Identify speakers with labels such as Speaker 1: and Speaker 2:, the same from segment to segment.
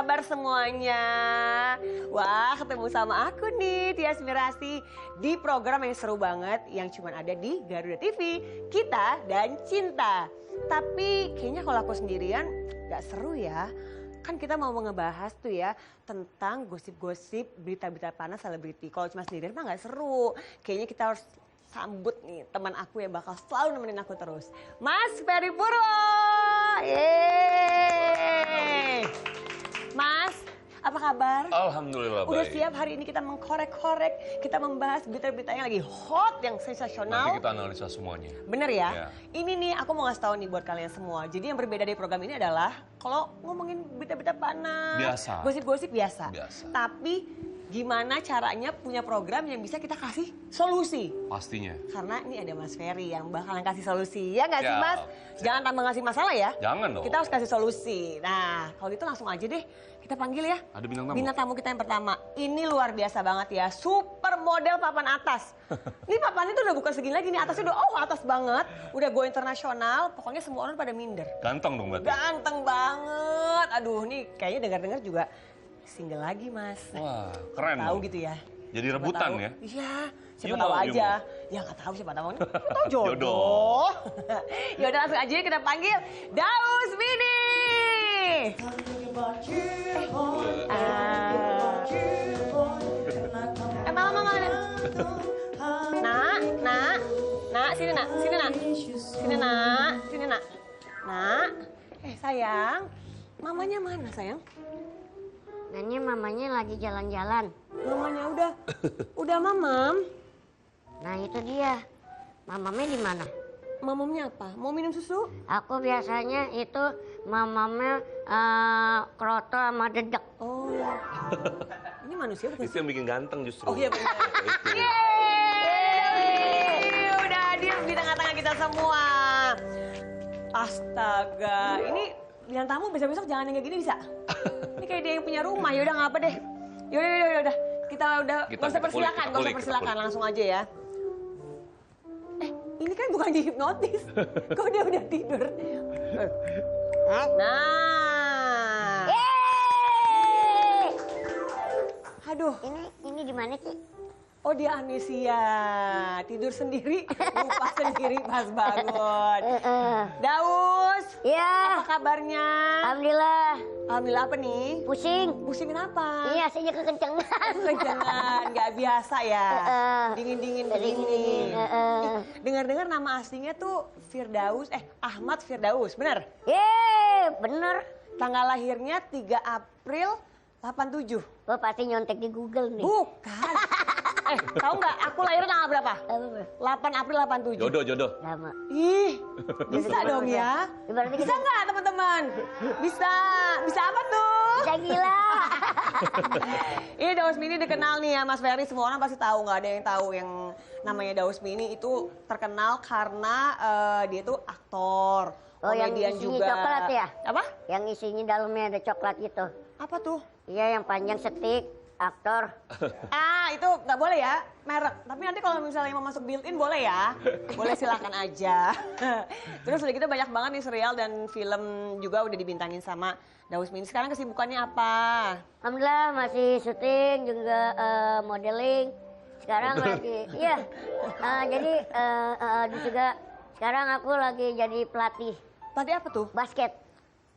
Speaker 1: kabar semuanya? Wah, ketemu sama aku nih, Tias Mirasih, di program yang seru banget yang cuma ada di Garuda TV, Kita dan Cinta. Tapi kayaknya kalau aku sendirian gak seru ya. Kan kita mau ngebahas tuh ya tentang gosip-gosip berita-berita panas selebriti. Kalau cuma sendirian mah gak seru. Kayaknya kita harus sambut nih teman aku yang bakal selalu nemenin aku terus. Mas Ferry Purwo! Yeay! Mas, apa kabar?
Speaker 2: Alhamdulillah baik.
Speaker 1: Udah siap hari ini kita mengkorek-korek, kita membahas berita-berita yang lagi hot, yang sensasional.
Speaker 2: Nanti kita analisa semuanya.
Speaker 1: Bener ya?
Speaker 2: Ya.
Speaker 1: Ini nih aku mau ngasih tahu nih buat kalian semua. Jadi yang berbeda dari program ini adalah kalau ngomongin berita-berita panas,
Speaker 2: Biasa.
Speaker 1: gosip-gosip biasa.
Speaker 2: Biasa.
Speaker 1: Tapi gimana caranya punya program yang bisa kita kasih solusi?
Speaker 2: Pastinya.
Speaker 1: Karena ini ada Mas Ferry yang bakalan kasih solusi. Ya nggak sih
Speaker 2: Ya,
Speaker 1: Mas? Jangan tambah ngasih masalah ya.
Speaker 2: Jangan dong.
Speaker 1: Kita harus kasih solusi. Nah kalau gitu langsung aja deh. Kita panggil ya.
Speaker 2: Ada bintang tamu?
Speaker 1: Bintang tamu kita yang pertama. Ini luar biasa banget ya. Super model papan atas. Ini papannya tuh udah bukan segini lagi nih. Atasnya udah atas banget. Udah go internasional. Pokoknya semua orang pada minder.
Speaker 2: Ganteng dong berarti.
Speaker 1: Ganteng banget. Aduh nih kayaknya dengar-dengar juga single lagi Mas.
Speaker 2: Wah, keren
Speaker 1: Tahu
Speaker 2: dong.
Speaker 1: gitu ya.
Speaker 2: Jadi
Speaker 1: Siapa
Speaker 2: rebutan
Speaker 1: tahu.
Speaker 2: ya?
Speaker 1: Iya, siapa
Speaker 2: You
Speaker 1: tahu
Speaker 2: know, you
Speaker 1: aja.
Speaker 2: know.
Speaker 1: Ya nggak tahu siapa tahu. Tahu jodoh.
Speaker 2: Jodoh.
Speaker 1: Ya udah langsung aja kita panggil Daus Mini. Mama. Nak, sini nak. Nak, sayang, mamanya mana sayang?
Speaker 3: Nanya mamanya lagi jalan-jalan.
Speaker 1: Mamanya udah mamam.
Speaker 3: Nah itu dia. Mamamnya di mana?
Speaker 1: Mamamnya apa? Mau minum susu?
Speaker 3: Aku biasanya itu mamamnya kroto sama dedek.
Speaker 1: Oh, ini manusia bukan
Speaker 2: Itu yang bikin ganteng justru.
Speaker 1: Oh iya benar.
Speaker 2: Itu.
Speaker 1: Yeay, udah hadir di tengah-tengah kita semua. Astaga, ini bintang tamu besok-besok jangan yang kayak gini bisa? Ini kayak dia yang punya rumah, yaudah nggak apa deh. Yaudah. Kita
Speaker 2: Kita
Speaker 1: gak usah persilakan, langsung aja ya. Ini kan bukan dihipnotis. Kok dia udah tidur? Nah. Aduh.
Speaker 3: Ini di mana sih?
Speaker 1: Oh dia amnesia, tidur sendiri, lupa sendiri pas bangun. Daus,
Speaker 3: Iya.
Speaker 1: apa kabarnya?
Speaker 3: Alhamdulillah.
Speaker 1: Alhamdulillah apa nih?
Speaker 3: Pusing.
Speaker 1: Pusing kenapa?
Speaker 3: Iya, saya kekencengan.
Speaker 1: Jangan, nggak biasa ya. Dingin begini. Dengar-dengar nama aslinya tuh Ahmad Firdaus, bener?
Speaker 3: Bener.
Speaker 1: Tanggal lahirnya 3 April 87.
Speaker 3: Oh pasti nyontek di Google nih.
Speaker 1: Bukan. Tahu nggak? Aku lahirnya tanggal berapa? 8 April 87.
Speaker 2: Jodoh.
Speaker 3: Lama.
Speaker 1: Ih, bisa dong ya.
Speaker 3: Berarti
Speaker 1: Bisa nggak teman-teman? Bisa apa tuh?
Speaker 3: Bisa gila.
Speaker 1: Ini Daus Mini dikenal nih ya Mas Ferry. Semua orang pasti tahu, nggak ada yang tahu yang namanya Daus Mini itu terkenal karena dia tuh aktor,
Speaker 3: Oh yang
Speaker 1: komedian
Speaker 3: isinya
Speaker 1: juga.
Speaker 3: coklat ya?
Speaker 1: Apa?
Speaker 3: Yang isinya dalamnya ada coklat gitu.
Speaker 1: Apa tuh?
Speaker 3: Iya yang panjang setik, aktor.
Speaker 1: Itu nggak boleh ya, merek. Tapi nanti kalau misalnya mau masuk built-in boleh ya. Boleh silakan aja. Terus udah gitu banyak banget nih serial dan film juga udah dibintangin sama Daus Mini. Sekarang kesibukannya apa?
Speaker 3: Alhamdulillah masih syuting juga modeling. Sekarang lagi, iya. Jadi juga sekarang aku lagi jadi pelatih
Speaker 1: Tadi apa tuh?
Speaker 3: basket.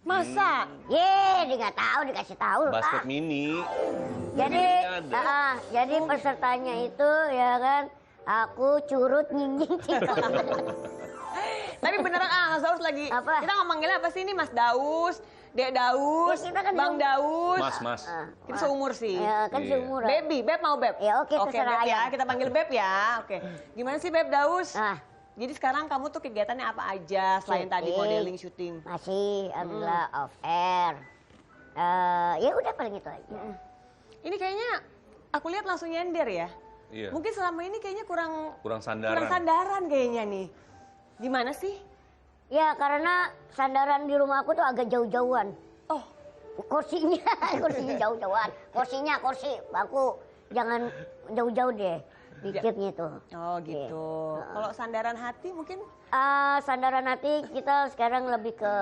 Speaker 1: Masa?
Speaker 3: Dia nggak tahu dikasih tahu lah.
Speaker 2: Basket mini.
Speaker 3: Jadi pesertanya itu ya kan aku curut nying
Speaker 1: Tapi beneran Mas Daus lagi.
Speaker 3: Apa?
Speaker 1: Kita ngomonginnya apa sih ini Mas Daus, Dek Daus,
Speaker 3: Ya, kita kan
Speaker 1: Bang Daus.
Speaker 2: Mas.
Speaker 1: Kita seumur sih.
Speaker 3: Ya kan
Speaker 2: Iya.
Speaker 3: seumuran.
Speaker 1: Beb mau Beb?
Speaker 3: Ya, oke, terserah
Speaker 1: Beb ya.
Speaker 3: aja.
Speaker 1: Kita panggil Beb ya. Oke. Gimana sih Beb Daus?
Speaker 3: Nah,
Speaker 1: Jadi sekarang kamu tuh kegiatannya apa aja selain tadi
Speaker 3: Syuting.
Speaker 1: modeling, syuting?
Speaker 3: masih alhamdulillah off air. Ya udah paling itu aja.
Speaker 1: Ini kayaknya aku lihat langsung nyender ya.
Speaker 2: Iya.
Speaker 1: Mungkin selama ini kayaknya kurang
Speaker 2: Kurang
Speaker 1: sandaran kayaknya nih. Gimana sih?
Speaker 3: Ya karena sandaran di rumah aku tuh agak jauh-jauhan.
Speaker 1: Oh,
Speaker 3: Kursinya jauh-jauhan. Kursi, bangku jangan jauh-jauh deh. Pikirnya tuh.
Speaker 1: oh gitu. Kalau sandaran hati mungkin?
Speaker 3: Sandaran hati kita sekarang lebih ke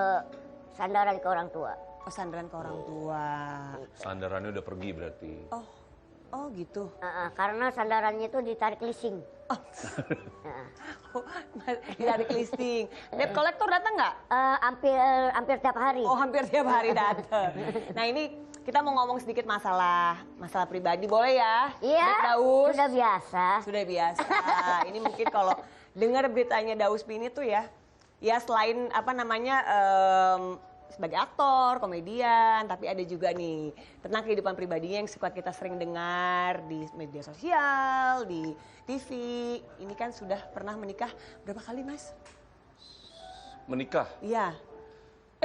Speaker 3: sandaran ke orang tua.
Speaker 1: Oh, sandaran ke orang tua.
Speaker 2: Sandarannya udah pergi berarti.
Speaker 1: Oh gitu.
Speaker 3: Karena sandarannya itu ditarik leasing.
Speaker 1: Oh, dari listing. Debt collector datang nggak?
Speaker 3: Hampir tiap hari.
Speaker 1: Oh, hampir tiap hari datang. Nah, ini kita mau ngomong sedikit masalah pribadi, boleh ya?
Speaker 3: Iya,
Speaker 1: Debt Daus.
Speaker 3: sudah biasa.
Speaker 1: Sudah biasa. Ini mungkin kalau dengar beritanya Daus ini tuh ya selain apa namanya sebagai aktor, komedian, tapi ada juga nih tentang kehidupan pribadinya yang suka kita sering dengar di media sosial, di TV. Ini kan sudah pernah menikah berapa kali, Mas?
Speaker 2: Menikah?
Speaker 1: Iya.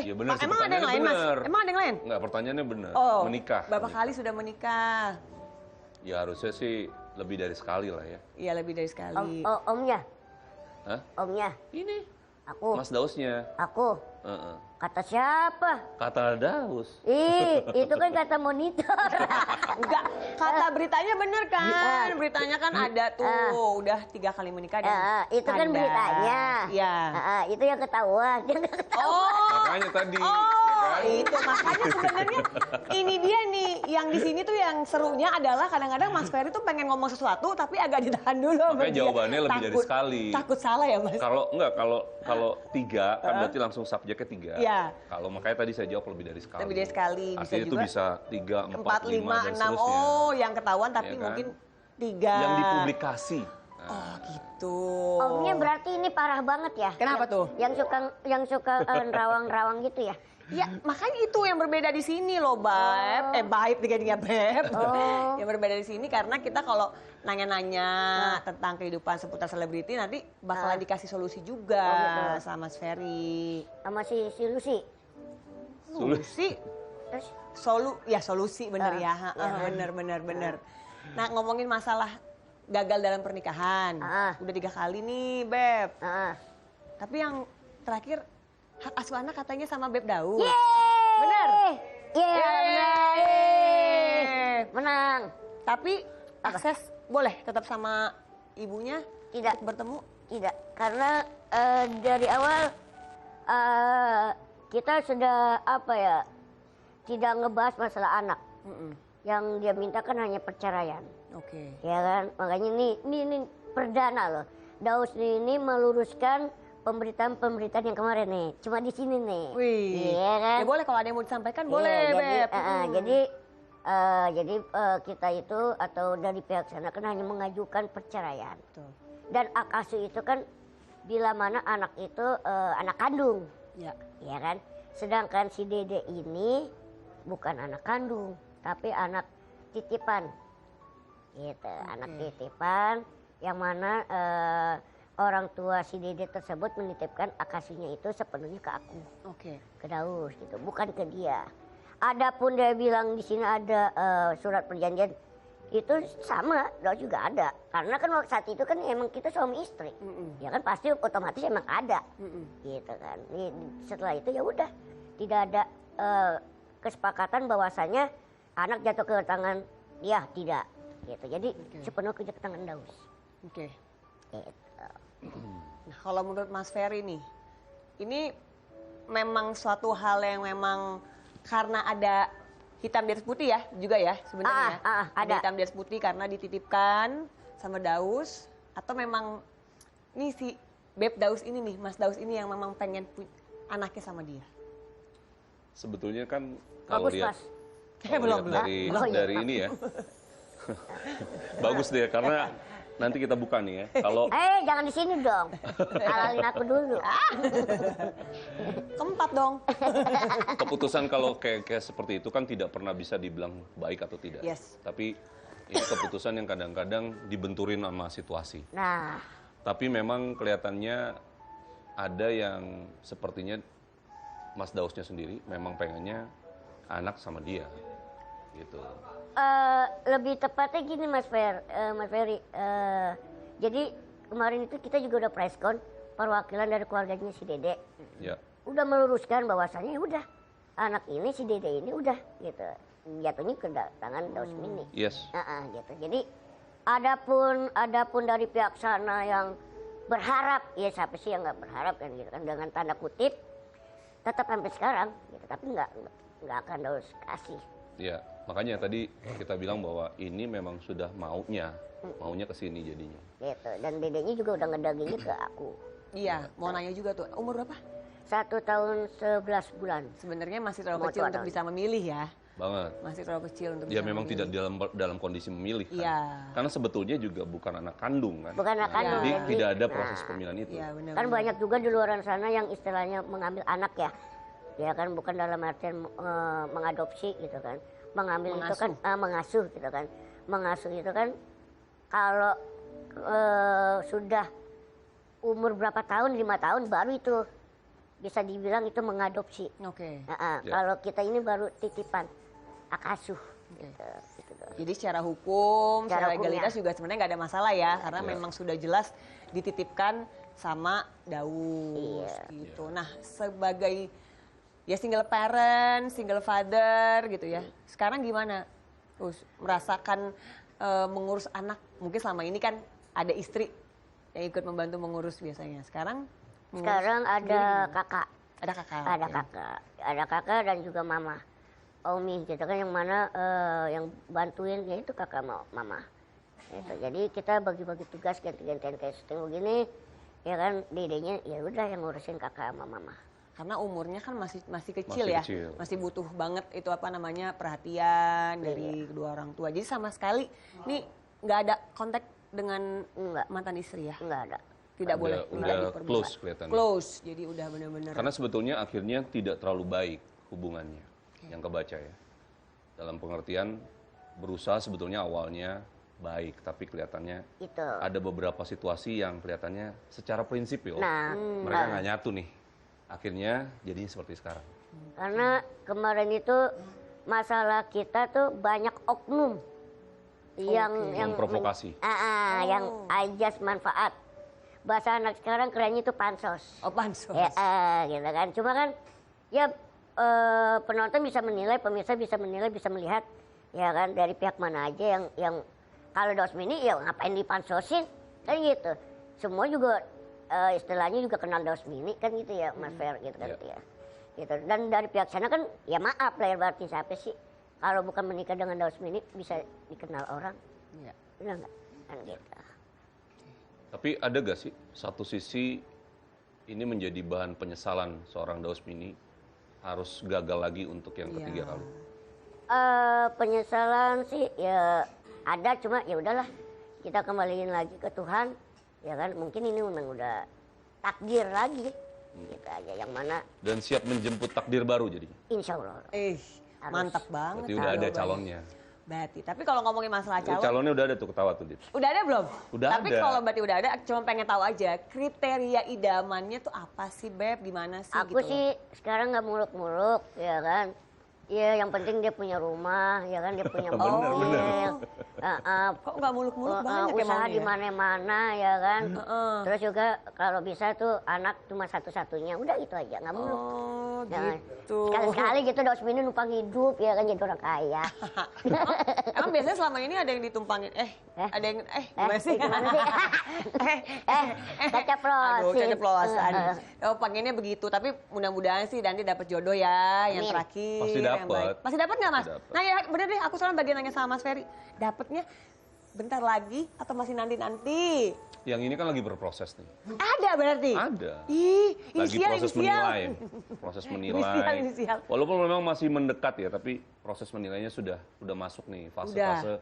Speaker 2: Iya benar sih,
Speaker 1: Emang ada yang lain, Mas?
Speaker 2: benar.
Speaker 1: Emang ada yang lain?
Speaker 2: Enggak, pertanyaannya benar.
Speaker 1: Oh,
Speaker 2: menikah.
Speaker 1: Berapa kali sudah menikah?
Speaker 2: Ya harusnya sih lebih dari sekali lah ya.
Speaker 1: Iya, lebih dari sekali.
Speaker 3: Omnya?
Speaker 2: Hah?
Speaker 3: Omnya?
Speaker 2: Ini.
Speaker 3: Aku?
Speaker 2: Mas Dausnya.
Speaker 3: Aku? Kata siapa?
Speaker 2: Kata Daus.
Speaker 3: Itu kan kata monitor.
Speaker 1: Enggak, kata beritanya bener kan? Beritanya kan ada tuh, udah 3 kali menikah dan
Speaker 3: Itu kan
Speaker 1: ada.
Speaker 3: beritanya.
Speaker 1: Iya.
Speaker 3: Itu yang ketahuan.
Speaker 1: Oh,
Speaker 2: Makanya tadi. ya kan?
Speaker 1: itu makanya sebenarnya ini dia nih yang di sini tuh yang serunya adalah kadang-kadang Mas Ferry tuh pengen ngomong sesuatu tapi agak ditahan dulu sama
Speaker 2: Makanya
Speaker 1: dia.
Speaker 2: jawabannya lebih dari sekali.
Speaker 1: Takut salah ya, Mas?
Speaker 2: Kalau enggak, kalau 3 kan berarti langsung subjeknya 3.
Speaker 1: Iya.
Speaker 2: Kalau makanya tadi saya jawab lebih dari sekali.
Speaker 1: Lebih dari sekali, bisa
Speaker 2: Artinya itu
Speaker 1: juga
Speaker 2: bisa 3, 4,
Speaker 1: 4, 5,
Speaker 2: 5 dan
Speaker 1: 6.
Speaker 2: seterusnya.
Speaker 1: Oh, yang ketahuan tapi
Speaker 2: Ya kan?
Speaker 1: mungkin 3.
Speaker 2: Yang dipublikasi.
Speaker 1: Oh, gitu.
Speaker 3: Omnya berarti ini parah banget ya.
Speaker 1: Kenapa tuh?
Speaker 3: Yang suka rawang-rawang gitu ya.
Speaker 1: Ya, makanya itu yang berbeda di sini loh, Beb. Baik tiga-tiga Beb. Yang berbeda di sini karena kita kalau nanya-nanya tentang kehidupan seputar selebriti nanti bakalan dikasih solusi juga sama Mas Ferry.
Speaker 3: Sama si Lucy.
Speaker 1: Solusi?
Speaker 3: Terus?
Speaker 1: Solusi bener ya. Bener. Nah, ngomongin masalah gagal dalam pernikahan. Udah 3 kali nih, Beb. Tapi yang terakhir hak asuh anak katanya sama Beb Daus. Bener?
Speaker 3: Menang.
Speaker 1: Tapi akses boleh tetap sama ibunya?
Speaker 3: Tidak.
Speaker 1: Bertemu?
Speaker 3: Tidak, karena dari awal kita sudah tidak ngebahas masalah anak. Yang dia minta kan hanya perceraian.
Speaker 1: Oke.
Speaker 3: Ya kan, makanya ini perdana loh. Daus ini meluruskan pemberitaan yang kemarin nih, cuma di sini nih.
Speaker 1: Wih.
Speaker 3: Iya kan?
Speaker 1: Ya boleh kalau ada yang mau disampaikan
Speaker 3: Iya,
Speaker 1: boleh, Beb.
Speaker 3: Jadi kita itu atau dari pihak sana kan hanya mengajukan perceraian.
Speaker 1: Betul.
Speaker 3: Dan akasuh itu kan bila mana anak itu anak kandung,
Speaker 1: Ya.
Speaker 3: ya kan. Sedangkan si Dede ini bukan anak kandung, tapi anak titipan, gitu. Anak titipan yang mana orang tua si Dede tersebut menitipkan akasuhnya itu sepenuhnya ke aku,
Speaker 1: Oke.
Speaker 3: ke Daus, gitu, bukan ke dia. Adapun dia bilang di sini ada surat perjanjian. Itu sama, Daus juga ada. Karena kan waktu saat itu kan emang kita suami istri. Ya kan pasti otomatis emang ada. Gitu kan. Setelah itu ya udah, tidak ada kesepakatan bahwasanya anak jatuh ke tangan dia, tidak. Gitu. Jadi sepenuh kerja ke tangan Daus.
Speaker 1: Oke.
Speaker 3: Gitu.
Speaker 1: Nah, kalau menurut Mas Ferry nih, ini memang suatu hal yang memang karena ada hitam di atas putih ya juga ya sebenarnya. Ada hitam di atas putih karena dititipkan sama Daus atau memang nih si Beb Daus ini nih, Mas Daus ini yang memang pengen anaknya sama dia.
Speaker 2: Sebetulnya kan kalau
Speaker 3: Bagus,
Speaker 2: lihat,
Speaker 3: Mas.
Speaker 2: kalau lihat dari ini ya. Bagus deh karena nanti kita buka nih ya. Kalau
Speaker 3: Jangan di sini dong. Halalin aku dulu.
Speaker 1: Keempat dong.
Speaker 2: keputusan kalau kayak seperti itu kan tidak pernah bisa dibilang baik atau tidak.
Speaker 1: Yes.
Speaker 2: Tapi ini keputusan yang kadang-kadang dibenturin sama situasi.
Speaker 3: Nah,
Speaker 2: Tapi memang kelihatannya ada yang sepertinya Mas Dausnya sendiri memang pengennya anak sama dia gitu.
Speaker 3: lebih tepatnya gini Mas Ferry. Jadi kemarin itu kita juga udah preskon perwakilan dari keluarganya si Dede.
Speaker 2: Ya.
Speaker 3: Udah meluruskan bahwasannya ya udah anak ini si Dede ini udah gitu. Jatuhnya ke tangan Daus Mini.
Speaker 2: Yes.
Speaker 3: Gitu. Jadi adapun dari pihak sana yang berharap, ya siapa sih yang nggak berharap kan gitu kan dengan tanda kutip tetap sampai sekarang gitu, tapi nggak akan Daus kasih.
Speaker 2: Ya, makanya tadi kita bilang bahwa ini memang sudah maunya ke sini jadinya.
Speaker 3: Gitu. Dan dedenya juga udah ngedagingi ke aku.
Speaker 1: Iya, mau nanya juga tuh, umur berapa?
Speaker 3: 1 tahun 11 bulan.
Speaker 1: Sebenarnya masih terlalu
Speaker 3: Mau
Speaker 1: kecil
Speaker 3: 2
Speaker 1: untuk
Speaker 3: tahun.
Speaker 1: bisa memilih ya.
Speaker 2: Banget.
Speaker 1: Masih terlalu kecil untuk
Speaker 2: Dia
Speaker 1: bisa
Speaker 2: memang
Speaker 1: memilih.
Speaker 2: tidak dalam kondisi memilih kan.
Speaker 1: Iya.
Speaker 2: Karena sebetulnya juga bukan anak kandung kan.
Speaker 3: Bukan anak kandung,
Speaker 2: Jadi
Speaker 3: jadi-
Speaker 2: tidak ada proses pemilihan itu.
Speaker 1: Iya, benar.
Speaker 3: Kan banyak juga di luar sana yang istilahnya mengambil anak ya. Ya kan bukan dalam artian mengadopsi gitu kan. Mengambil itu kan mengasuh gitu kan. Mengasuh itu kan kalau sudah umur berapa tahun, 5 tahun baru itu bisa dibilang itu mengadopsi.
Speaker 1: Oke.
Speaker 2: Ya.
Speaker 3: Kalau kita ini baru titipan, akasuh. Gitu, gitu dong.
Speaker 1: Jadi secara hukum, secara
Speaker 3: Secara hukumnya.
Speaker 1: legalitas juga sebenarnya nggak ada masalah ya, karena
Speaker 2: Iya.
Speaker 1: memang sudah jelas dititipkan sama Daus
Speaker 3: Iya.
Speaker 1: gitu. Nah, sebagai ya single parent, single father gitu ya. Sekarang gimana? Terus merasakan mengurus anak, mungkin selama ini kan ada istri yang ikut membantu mengurus biasanya. Sekarang mengurus
Speaker 3: Sekarang ada
Speaker 1: sendiri
Speaker 3: kakak.
Speaker 1: gimana? Ada kakak.
Speaker 3: Ada
Speaker 1: oke.
Speaker 3: kakak, ada kakak dan juga mama, Omi gitu kan, yang mana yang bantuin ya itu kakak mama. Gitu. Jadi kita bagi-bagi tugas ganti-gantian kayak syuting begini, ya kan dedenya ya udah yang ngurusin kakak sama mama.
Speaker 1: Karena umurnya kan masih kecil
Speaker 2: Masih
Speaker 1: ya,
Speaker 2: kecil.
Speaker 1: masih butuh banget itu apa namanya perhatian dari
Speaker 3: Iya.
Speaker 1: kedua orang tua. Jadi sama sekali nih nggak ada kontak dengan
Speaker 3: Enggak,
Speaker 1: mantan istri ya,
Speaker 3: enggak ada.
Speaker 1: tidak
Speaker 2: Udah-
Speaker 1: boleh,
Speaker 2: udah
Speaker 1: nggak diperbolehkan.
Speaker 2: close kelihatannya.
Speaker 1: Close, jadi udah benar-benar.
Speaker 2: Karena sebetulnya akhirnya tidak terlalu baik hubungannya yang kebaca ya. Dalam pengertian berusaha sebetulnya awalnya baik, tapi kelihatannya
Speaker 3: Itu.
Speaker 2: ada beberapa situasi yang kelihatannya secara prinsipil
Speaker 3: Nah,
Speaker 2: mereka nggak nyatu nih. Akhirnya jadinya seperti sekarang.
Speaker 3: karena kemarin itu masalah kita tuh banyak oknum yang
Speaker 2: Memprovokasi.
Speaker 3: yang ajas manfaat. Bahasa anak sekarang kerennya itu pansos.
Speaker 1: Oh pansos.
Speaker 3: Ya, gitu kan. Cuma kan ya penonton bisa menilai, pemirsa bisa menilai, bisa melihat ya kan dari pihak mana aja yang kalau Daus Mini ya ngapain dipansosin kan gitu. Semua juga istilahnya juga kenal Daus Mini kan gitu ya Mas Fer gitu kan
Speaker 2: Ya.
Speaker 3: ya. Gitu. Dan dari pihak sana kan ya maaf lah ya berarti siapa sih kalau bukan menikah dengan Daus Mini bisa dikenal orang.
Speaker 1: Iya.
Speaker 3: Benar nggak? Kan gitu.
Speaker 2: Tapi ada gak sih satu sisi ini menjadi bahan penyesalan seorang Daus Mini harus gagal lagi untuk yang ketiga
Speaker 1: Iya.
Speaker 2: kali?
Speaker 3: Penyesalan sih ya ada, cuma ya udahlah kita kembaliin lagi ke Tuhan ya kan, mungkin ini memang udah takdir lagi gitu aja, yang mana
Speaker 2: Dan siap menjemput takdir baru jadinya.
Speaker 3: insya Allah.
Speaker 1: Mantap banget.
Speaker 2: Berarti udah ada
Speaker 1: jawabannya.
Speaker 2: calonnya.
Speaker 1: Berarti, tapi kalau ngomongin masalah calon,
Speaker 2: Calonnya udah ada tuh, ketawa tuh Dit.
Speaker 1: udah ada belum?
Speaker 2: Udah
Speaker 1: Tapi
Speaker 2: ada.
Speaker 1: kalau berarti udah ada, cuma pengen tahu aja kriteria idamannya tuh apa sih Beb, gimana sih
Speaker 3: Aku
Speaker 1: gitu?
Speaker 3: sih sekarang nggak muluk-muluk ya kan. Iya, yang penting dia punya rumah, ya kan, dia punya mobil.
Speaker 1: Kok nggak muluk-muluk banyak ya
Speaker 3: Usaha
Speaker 1: maunya?
Speaker 3: di mana-mana ya kan.
Speaker 1: Heeh.
Speaker 3: Terus juga kalau bisa tuh anak cuma satu-satunya, udah itu aja, nggak muluk.
Speaker 1: Oh
Speaker 3: Jangan.
Speaker 1: gitu.
Speaker 3: Sekali-sekali gitu Daus Mini numpang hidup ya kan, jadi orang kaya.
Speaker 1: Emang biasanya selama ini ada yang ditumpangin, ada yang, gimana sih?
Speaker 3: Gimana sih? Keceplosin.
Speaker 1: Aduh, keceplosan. Oh, pengennya begitu, tapi mudah-mudahan sih nanti dapat jodoh ya, yang
Speaker 3: Amin.
Speaker 1: terakhir.
Speaker 2: Pasti
Speaker 1: yang
Speaker 2: dapet.
Speaker 1: baik. Pasti dapat nggak Mas?
Speaker 2: Pasti dapet.
Speaker 1: Nah ya bener deh, aku sekarang bagian nanya sama Mas Ferry. Dapatnya bentar lagi atau masih nanti-nanti?
Speaker 2: Yang ini kan lagi berproses nih.
Speaker 1: Ada berarti?
Speaker 2: Ada.
Speaker 1: Ih,
Speaker 2: Lagi
Speaker 1: inisial,
Speaker 2: proses
Speaker 1: inisial.
Speaker 2: menilai. Proses menilai.
Speaker 1: Inisial.
Speaker 2: Walaupun memang masih mendekat ya, tapi proses menilainya sudah masuk nih fase-fase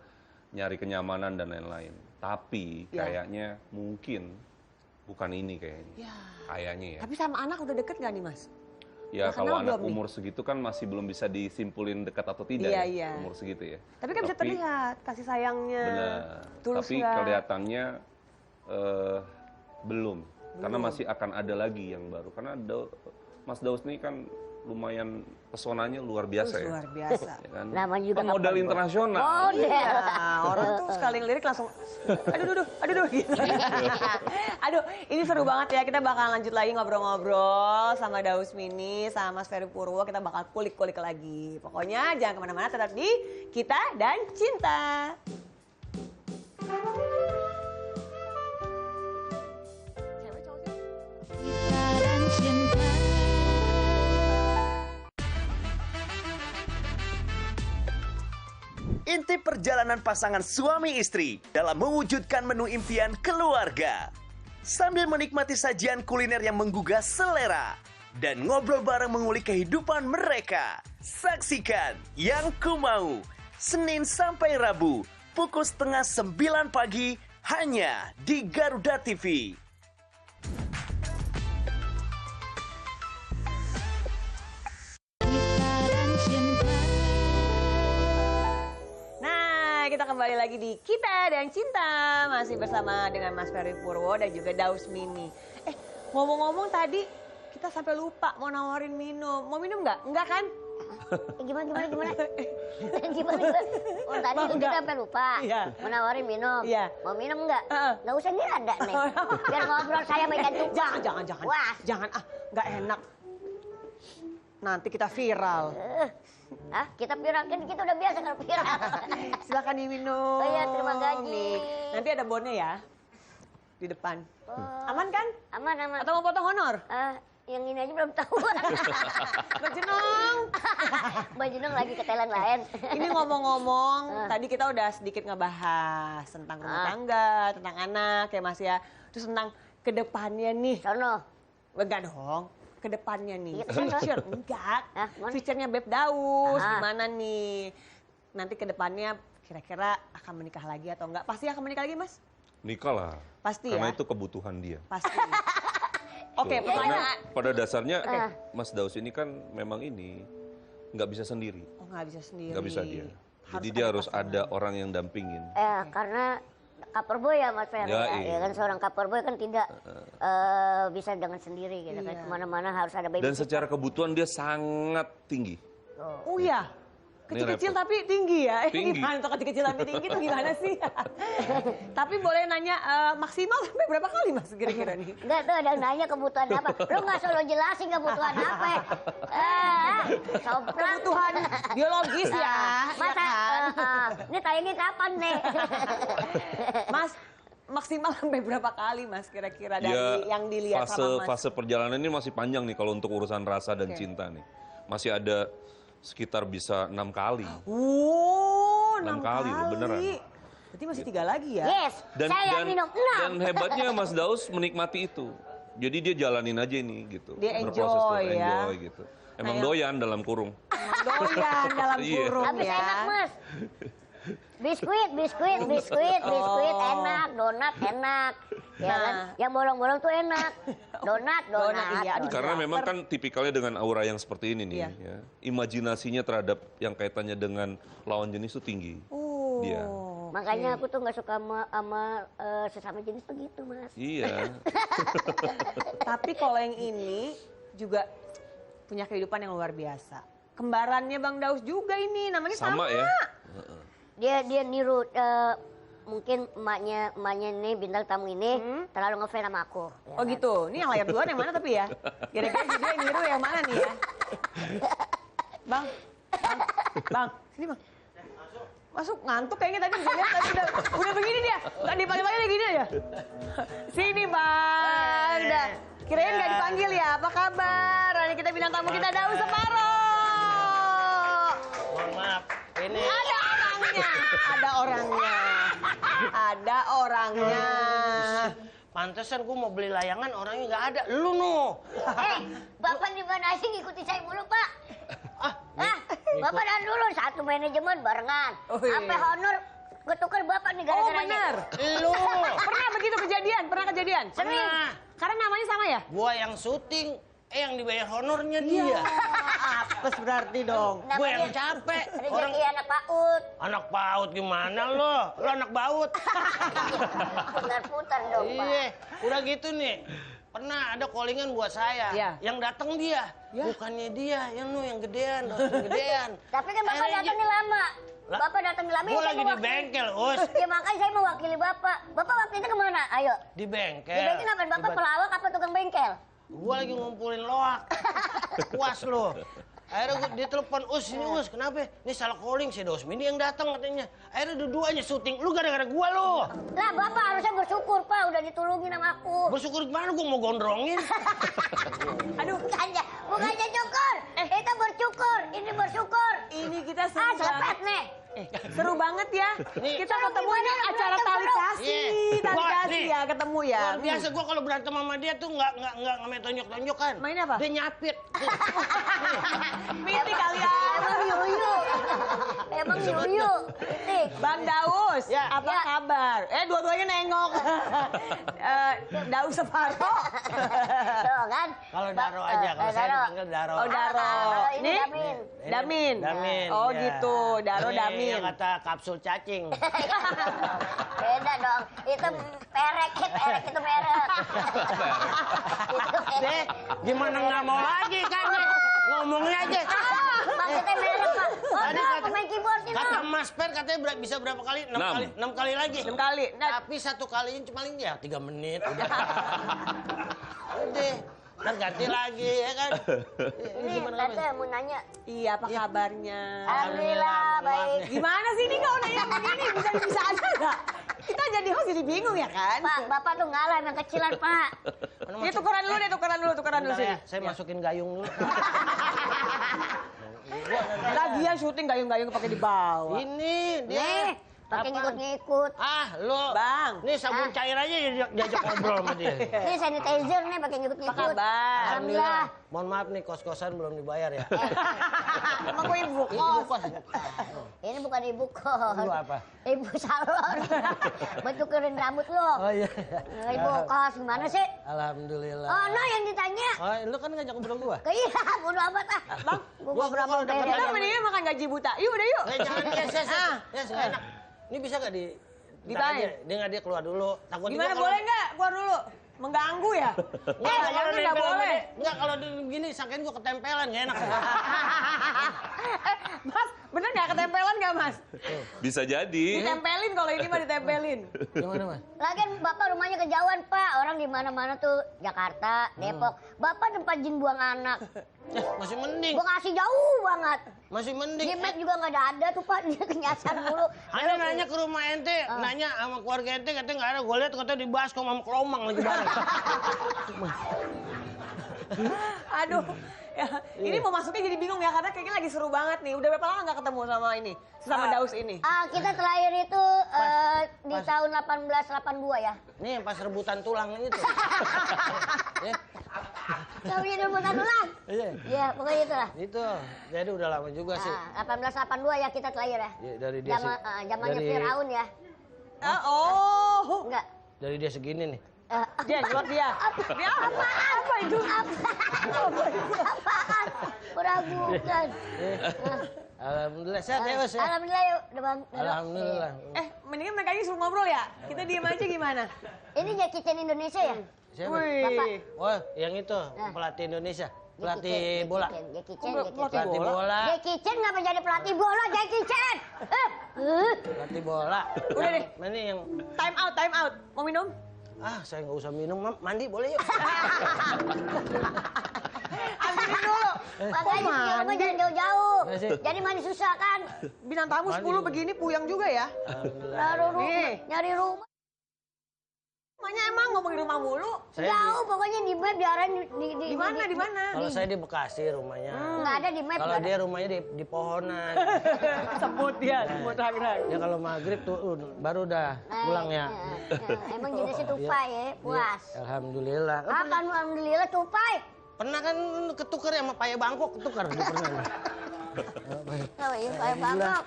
Speaker 2: nyari kenyamanan dan lain-lain. Tapi
Speaker 1: Ya.
Speaker 2: kayaknya mungkin bukan ini kayaknya.
Speaker 1: Ya.
Speaker 2: Kayaknya ya.
Speaker 1: Tapi sama anak udah deket gak nih Mas?
Speaker 2: Ya
Speaker 1: udah
Speaker 2: kalau
Speaker 1: kenal
Speaker 2: anak
Speaker 1: belum nih?
Speaker 2: umur segitu kan masih belum bisa disimpulin dekat atau tidak
Speaker 1: Iya,
Speaker 2: ya,
Speaker 1: iya.
Speaker 2: umur segitu ya.
Speaker 1: Tapi kan bisa terlihat kasih sayangnya.
Speaker 2: Benar.
Speaker 1: Tulus
Speaker 2: Tapi
Speaker 1: nggak?
Speaker 2: kelihatannya belum. Karena masih akan ada lagi yang baru. Karena Mas Daus ini kan lumayan pesonanya luar biasa ya.
Speaker 1: Luar biasa.
Speaker 2: Ya kan?
Speaker 3: Namanya juga
Speaker 2: Kan modal
Speaker 3: kapan, Bos?
Speaker 2: internasional.
Speaker 3: Model.
Speaker 1: Nah, orang tuh sekali ngelirik langsung aduh gitu. Aduh, ini seru banget ya. Kita bakal lanjut lagi ngobrol-ngobrol sama Daus Mini, sama Mas Ferry Purwo. Kita bakal kulik-kulik lagi. Pokoknya jangan kemana-mana, tetap di Kita dan Cinta. Cewek cowok sih?
Speaker 4: Kita dan cinta intip perjalanan pasangan suami istri dalam mewujudkan menu impian keluarga. Sambil menikmati sajian kuliner yang menggugah selera dan ngobrol bareng mengulik kehidupan mereka. Saksikan Yang Ku Mau, Senin sampai Rabu, pukul 8:30 pagi, hanya di Garuda TV.
Speaker 1: Nah, kita kembali lagi di Kita dan Cinta. Masih bersama dengan Mas Ferry Purwo dan juga Daus Mini. Ngomong-ngomong tadi kita sampai lupa mau nawarin minum. Mau minum nggak? Enggak kan?
Speaker 3: Gimana? Gimana? Oh tadi
Speaker 1: Mau
Speaker 3: kita
Speaker 1: nggak?
Speaker 3: sampai lupa.
Speaker 1: Iya.
Speaker 3: Mau nawarin minum.
Speaker 1: Iya.
Speaker 3: Mau minum nggak?
Speaker 1: Heeh.
Speaker 3: Nggak usah ini ada nih. Biar ngobrol saya makan tukang.
Speaker 1: Jangan.
Speaker 3: Wah.
Speaker 1: Jangan, nggak enak. Nanti kita viral.
Speaker 3: Kita viral kan kita udah biasa kalau viral.
Speaker 1: Silakan diminum.
Speaker 3: Oh iya, terima kasih.
Speaker 1: Nih, nanti ada bonnya ya di depan.
Speaker 3: Oh.
Speaker 1: Aman kan?
Speaker 3: Aman.
Speaker 1: Atau mau potong honor?
Speaker 3: Yang ini aja belum tahu.
Speaker 1: Mbak Jenong.
Speaker 3: Mbak Junung lagi ke Thailand lain.
Speaker 1: Ini ngomong-ngomong, tadi kita udah sedikit ngebahas tentang rumah tangga, tentang anak ya Mas ya. Terus tentang kedepannya nih.
Speaker 3: Sono.
Speaker 1: Enggak dong. Kedepannya nih.
Speaker 3: Iya, sono.
Speaker 1: Future. Enggak.
Speaker 3: Mana?
Speaker 1: Future-nya Beb Daus.
Speaker 3: Ah.
Speaker 1: Gimana nih? Nanti kedepannya kira-kira akan menikah lagi atau enggak? Pasti akan menikah lagi Mas?
Speaker 2: Nikah lah.
Speaker 1: Pasti
Speaker 2: Karena
Speaker 1: ya?
Speaker 2: itu kebutuhan dia.
Speaker 1: Pasti. Oke,
Speaker 2: Tuh,
Speaker 1: pertanyaan.
Speaker 2: karena pada dasarnya Mas Daus ini kan memang ini nggak bisa sendiri,
Speaker 1: Oh, nggak bisa sendiri.
Speaker 2: nggak bisa dia. Jadi dia harus ada orang yang dampingin.
Speaker 3: Karena coverboy ya Mas Fer.
Speaker 2: Ya,
Speaker 3: Ya,
Speaker 2: iya.
Speaker 3: ya kan seorang coverboy kan tidak bisa dengan sendiri gitu kan.
Speaker 1: Iya.
Speaker 3: Kemana-mana harus ada baby.
Speaker 2: Dan secara kebutuhan dia sangat tinggi.
Speaker 1: Oh iya. Kecil-kecil
Speaker 2: repot.
Speaker 1: tapi tinggi ya?
Speaker 2: Tinggi.
Speaker 1: Gimana tuh kecil-kecil tapi tinggi itu gimana sih? Tapi boleh nanya maksimal sampai berapa kali Mas kira-kira nih?
Speaker 3: Enggak tuh ada yang nanya kebutuhan apa. Lu nggak selalu jelasin kebutuhan apa. Soprak.
Speaker 1: Kebutuhan biologis ya, ya
Speaker 3: Masa,
Speaker 1: kan?
Speaker 3: ini tayangnya kapan nih?
Speaker 1: Mas, maksimal sampai berapa kali Mas kira-kira dari
Speaker 2: Ya,
Speaker 1: yang dilihat sama Mas?
Speaker 2: fase perjalanan ini masih panjang nih kalau untuk urusan rasa dan
Speaker 1: Oke.
Speaker 2: cinta nih. Masih ada sekitar bisa 6 kali.
Speaker 1: 6
Speaker 2: kali loh, beneran.
Speaker 1: Berarti masih 3 lagi ya?
Speaker 3: Yes, saya minum 6.
Speaker 2: dan hebatnya Mas Daus menikmati itu. Jadi dia jalanin aja ini gitu.
Speaker 1: Dia
Speaker 2: Berproses
Speaker 1: enjoy
Speaker 2: tuh,
Speaker 1: ya.
Speaker 2: enjoy gitu. Emang
Speaker 1: Nah,
Speaker 2: doyan dalam kurung.
Speaker 1: Doyan dalam
Speaker 2: Iya.
Speaker 1: kurung
Speaker 3: Habis
Speaker 1: ya.
Speaker 3: enak Mas. Biskuit, enak, donat enak. Ya
Speaker 1: Nah.
Speaker 3: kan? Yang bolong-bolong tuh enak. Donat.
Speaker 1: iya. Aduh,
Speaker 2: Karena
Speaker 1: lapar.
Speaker 2: memang kan tipikalnya dengan aura yang seperti ini nih,
Speaker 1: Iya.
Speaker 2: ya. Imajinasinya terhadap yang kaitannya dengan lawan jenis itu tinggi. Dia.
Speaker 3: Makanya aku tuh nggak suka sama sesama jenis tuh gitu Mas.
Speaker 2: Iya.
Speaker 1: Tapi kalau yang ini juga punya kehidupan yang luar biasa. Kembarannya Bang Daus juga ini, namanya sama.
Speaker 2: Ya.
Speaker 3: Dia niru mungkin emaknya nih bintang tamu ini terlalu ngefans sama aku. Ya
Speaker 1: Oh
Speaker 3: kan?
Speaker 1: gitu, ini yang layar duluan yang mana tapi ya? Kira-kira jadi yang niru yang mana nih ya? Bang, sini Bang. Masuk ngantuk kayaknya tadi gue lihat tadi udah begini dia. Tadi pagi-pagi udah gini aja. Sini Bang. Udah. Kirain nggak dipanggil ya? Apa kabar? Hari kita bintang tamu kita Daus Separo.
Speaker 5: Mohon maaf, ini
Speaker 1: Ada orangnya.
Speaker 5: pantesan gue mau beli layangan orangnya nggak ada. Lu no.
Speaker 3: Bapak di mana sih ngikuti saya mulu Pak? Bapak dan dulu satu manajemen barengan.
Speaker 1: Oh, iya.
Speaker 3: Sampai honor gue tukar Bapak nih
Speaker 1: Oh
Speaker 3: gara-gara
Speaker 1: benar.
Speaker 5: Lu.
Speaker 1: Pernah begitu kejadian? Pernah kejadian?
Speaker 3: Sering.
Speaker 1: Karena namanya sama ya?
Speaker 5: Gua yang syuting, yang dibayar honornya
Speaker 1: Iya.
Speaker 5: dia.
Speaker 1: Apes berarti dong.
Speaker 5: Gue yang capek. Orang
Speaker 3: Rezeki anak PAUD.
Speaker 5: anak paut gimana lo? Lo anak baut.
Speaker 3: Putar-putar dong Pak.
Speaker 5: Iya, udah gitu nih. Pernah ada callingan buat saya.
Speaker 1: Iya.
Speaker 5: Yang datang dia.
Speaker 1: Ya.
Speaker 5: Bukannya dia, yang gedean, yang gedean.
Speaker 3: Tapi kan Bapak
Speaker 5: Akhirnya
Speaker 3: datangnya lama.
Speaker 5: Lah,
Speaker 3: Bapak datang lama.
Speaker 5: Gue
Speaker 3: saya
Speaker 5: lagi di
Speaker 3: mewakili.
Speaker 5: bengkel, Us.
Speaker 3: Ya makanya saya mewakili Bapak. Bapak waktu itu kemana? Ayo.
Speaker 5: Di bengkel.
Speaker 3: Di bengkel ngapain? Bapak pelawak apa tukang bengkel?
Speaker 5: Gue lagi ngumpulin loak. Puas lo. Akhirnya dia telepon, Us, ini Us, kenapa? Ini salah calling si Daus Mini yang datang katanya. Akhirnya dua-duanya syuting, lu gara-gara gua lo.
Speaker 3: Lah Bapak harusnya bersyukur Pak, udah ditulungin sama aku.
Speaker 5: Bersyukur gimana gua mau gondrongin?
Speaker 1: Aduh,
Speaker 3: Bukannya syukur. Kita bersyukur, ini bersyukur.
Speaker 1: ini kita sering
Speaker 3: Selepas
Speaker 1: banget.
Speaker 3: nih.
Speaker 1: Seru banget ya.
Speaker 5: Nih.
Speaker 1: Kita ketemu ini acara tali kasih,
Speaker 5: Iya.
Speaker 1: tali
Speaker 5: Wah,
Speaker 1: kasih
Speaker 5: nih.
Speaker 1: ya ketemu ya.
Speaker 5: Luar biasa gua kalau berantem sama dia tuh nggak main tonjok-tonjokan.
Speaker 1: Main apa?
Speaker 5: Dia nyapit.
Speaker 1: Piti kalian.
Speaker 3: Emang yuyu. Emang yuyu. Titik.
Speaker 1: Bang Daus,
Speaker 5: Ya.
Speaker 1: apa
Speaker 3: Ya.
Speaker 1: kabar? Dua-duanya nengok. Daus Separo.
Speaker 3: Tuh kan.
Speaker 5: Kalau Daro aja, kalau saya
Speaker 3: Daro.
Speaker 5: dipanggil Daro.
Speaker 1: Oh, Daro.
Speaker 3: Kalau ini
Speaker 1: Nih?
Speaker 3: Damin.
Speaker 1: Damin.
Speaker 5: Damin.
Speaker 1: Oh
Speaker 5: ya.
Speaker 1: gitu, Daro
Speaker 5: Ini
Speaker 1: Damin.
Speaker 5: yang kata kapsul cacing.
Speaker 3: Beda dong. Itu perek itu merek. Itu
Speaker 5: Deh,
Speaker 3: merek.
Speaker 5: gimana nggak mau lagi kan? Ngomongnya aja.
Speaker 3: Maksudnya merek, Pak. Oh,
Speaker 5: Tadi
Speaker 3: no,
Speaker 5: kata-
Speaker 3: pemain keyboard ini.
Speaker 5: Kata Mas Per katanya bisa berapa kali? 6
Speaker 2: Enam.
Speaker 5: kali. 6 kali lagi.
Speaker 1: 6 kali. Nah,
Speaker 5: Tapi satu kalinya cuma ya 3 menit. Udah. Ntar ganti lagi ya kan. Ini
Speaker 3: Ini
Speaker 5: gimana
Speaker 3: Tante mau nanya.
Speaker 1: iya apa kabarnya?
Speaker 3: Alhamdulillah baik.
Speaker 1: Gimana sih ini kalau nanya begini bisa aja nggak? Kita jadi host jadi bingung ya kan?
Speaker 3: Pak, Bapak tuh ngalah emang kecilan, Pak.
Speaker 1: Ini tukeran dulu deh, tukeran dulu
Speaker 5: Bentar
Speaker 1: sini.
Speaker 5: ya, saya masukin gayung dulu.
Speaker 1: Lagian syuting gayung-gayung pakai di bawah.
Speaker 5: Ini dia.
Speaker 3: Nih, pakai
Speaker 5: Apaan?
Speaker 3: ngikut-ngikut.
Speaker 5: Ah, lo.
Speaker 1: Bang.
Speaker 5: Nih sabun cair aja diajak ngobrol sama dia.
Speaker 3: Ini sanitizer nih pakai ngikut-ngikut.
Speaker 1: Apa kabar?
Speaker 3: Alhamdulillah.
Speaker 5: Mohon maaf nih kos-kosan belum dibayar ya.
Speaker 1: Emang gue ibu
Speaker 5: Ibu
Speaker 1: kos.
Speaker 5: kos.
Speaker 3: Ini bukan ibu kos.
Speaker 5: Ibu apa?
Speaker 3: Ibu salon. Betukerin rambut lo.
Speaker 5: Oh iya.
Speaker 3: Ibu kos gimana sih?
Speaker 5: Alhamdulillah.
Speaker 3: Oh, no yang ditanya.
Speaker 5: Oh, lu kan ngajak ngobrol gua.
Speaker 3: Iya, bodo amat ah.
Speaker 1: Bang,
Speaker 3: Gua berapa
Speaker 5: kalau dapat
Speaker 3: beres.
Speaker 1: kita mendingan makan gaji buta. Yuk udah yuk.
Speaker 5: Jangan yes,
Speaker 1: Ah.
Speaker 5: enak. Ini bisa gak di
Speaker 1: Dibayain?
Speaker 5: ntar aja, dia nggak dia keluar dulu. Takut
Speaker 1: Gimana boleh nggak? Keluar dulu. Mengganggu ya? Jangan nggak boleh.
Speaker 5: Enggak, kalau begini saking gua ketempelan nggak enak.
Speaker 1: Mas, bener nggak ketempelan nggak Mas?
Speaker 2: Bisa jadi.
Speaker 1: Ditempelin kalau ini mah ditempelin.
Speaker 5: Gimana, Mas?
Speaker 3: Lagian Bapak rumahnya kejauhan, Pak. Orang di mana-mana tuh Jakarta, Depok. Bapak tempat jin buang anak.
Speaker 5: Masih mending.
Speaker 3: Bekasi jauh banget.
Speaker 5: Masih
Speaker 3: Di
Speaker 5: mending.
Speaker 3: map juga nggak ada tuh, Pak. Dia kenyasar mulu.
Speaker 5: Ada nanya ke rumah ente, nanya sama keluarga ente katanya nggak ada. Gue lihat katanya di baskom sama kelomang lagi bareng.
Speaker 1: Aduh. Ya, ini mau masuknya jadi bingung ya karena kayaknya lagi seru banget nih. Udah berapa lama nggak ketemu sama ini? Sama Daus ini?
Speaker 3: Kita terakhir itu di tahun 1882 ya.
Speaker 5: Nih yang pas rebutan tulang itu. Ya,
Speaker 3: Kau punya rebutan ulang?
Speaker 5: iya.
Speaker 3: Iya, pokoknya itu lah.
Speaker 5: Itu. Jadi udah lama juga sih.
Speaker 3: 1882 ya kita terakhir ya.
Speaker 5: Ya, dari dia
Speaker 3: Zamannya Firaun ya.
Speaker 1: Oh.
Speaker 3: Enggak.
Speaker 5: dari dia segini nih.
Speaker 1: Dia, buat dia. Dia apa itu?
Speaker 3: Apaan? Meragukan.
Speaker 5: Alhamdulillah sehat ya Mas ya.
Speaker 3: Alhamdulillah ya, udah bang.
Speaker 5: Alhamdulillah.
Speaker 1: Mendingan mereka ini suruh ngobrol ya. Kita diem aja gimana?
Speaker 3: Ini Jackie Chan Indonesia ya?
Speaker 5: Siapa?
Speaker 1: Wih.
Speaker 5: Oh, yang itu pelatih Indonesia, pelatih bola.
Speaker 3: Jackie Chan,
Speaker 5: Pelatih bola.
Speaker 3: Jackie Chan ngapa jadi pelatih bola? Jackie Chan.
Speaker 5: Pelatih bola.
Speaker 1: Udah deh.
Speaker 5: Mana yang
Speaker 1: Time out. Mau minum?
Speaker 5: saya nggak usah minum, mandi boleh yuk.
Speaker 1: Ambilin dulu.
Speaker 3: Makanya
Speaker 1: Kok
Speaker 3: sih
Speaker 1: mandi?
Speaker 3: jangan jauh-jauh.
Speaker 5: Masih.
Speaker 3: Jadi mandi susah kan?
Speaker 1: Bintang tamu
Speaker 5: Mandi
Speaker 1: 10
Speaker 5: dulu.
Speaker 1: begini puyang juga ya.
Speaker 5: Alhamdulillah.
Speaker 1: Nih.
Speaker 3: Nyari rumah.
Speaker 1: Rumahnya emang ngomongin rumah mulu.
Speaker 5: Saya
Speaker 3: Jauh pokoknya di map diarahin
Speaker 1: Di mana? Di mana?
Speaker 5: Kalau saya di Bekasi rumahnya.
Speaker 3: Nggak ada di map.
Speaker 5: Kalau
Speaker 3: nggak ada.
Speaker 5: dia rumahnya di pohonan.
Speaker 1: Sebut dia, sebut rang-rang.
Speaker 5: Ya kalau maghrib tuh baru dah pulang ya.
Speaker 3: Emang jenisnya tupai ya, puas.
Speaker 5: Alhamdulillah.
Speaker 3: Akan alhamdulillah tupai.
Speaker 5: Pernah kan ketukar ya sama Paya Bangkok ketukar dia pernah.
Speaker 3: Oh iya, kayak bangkok.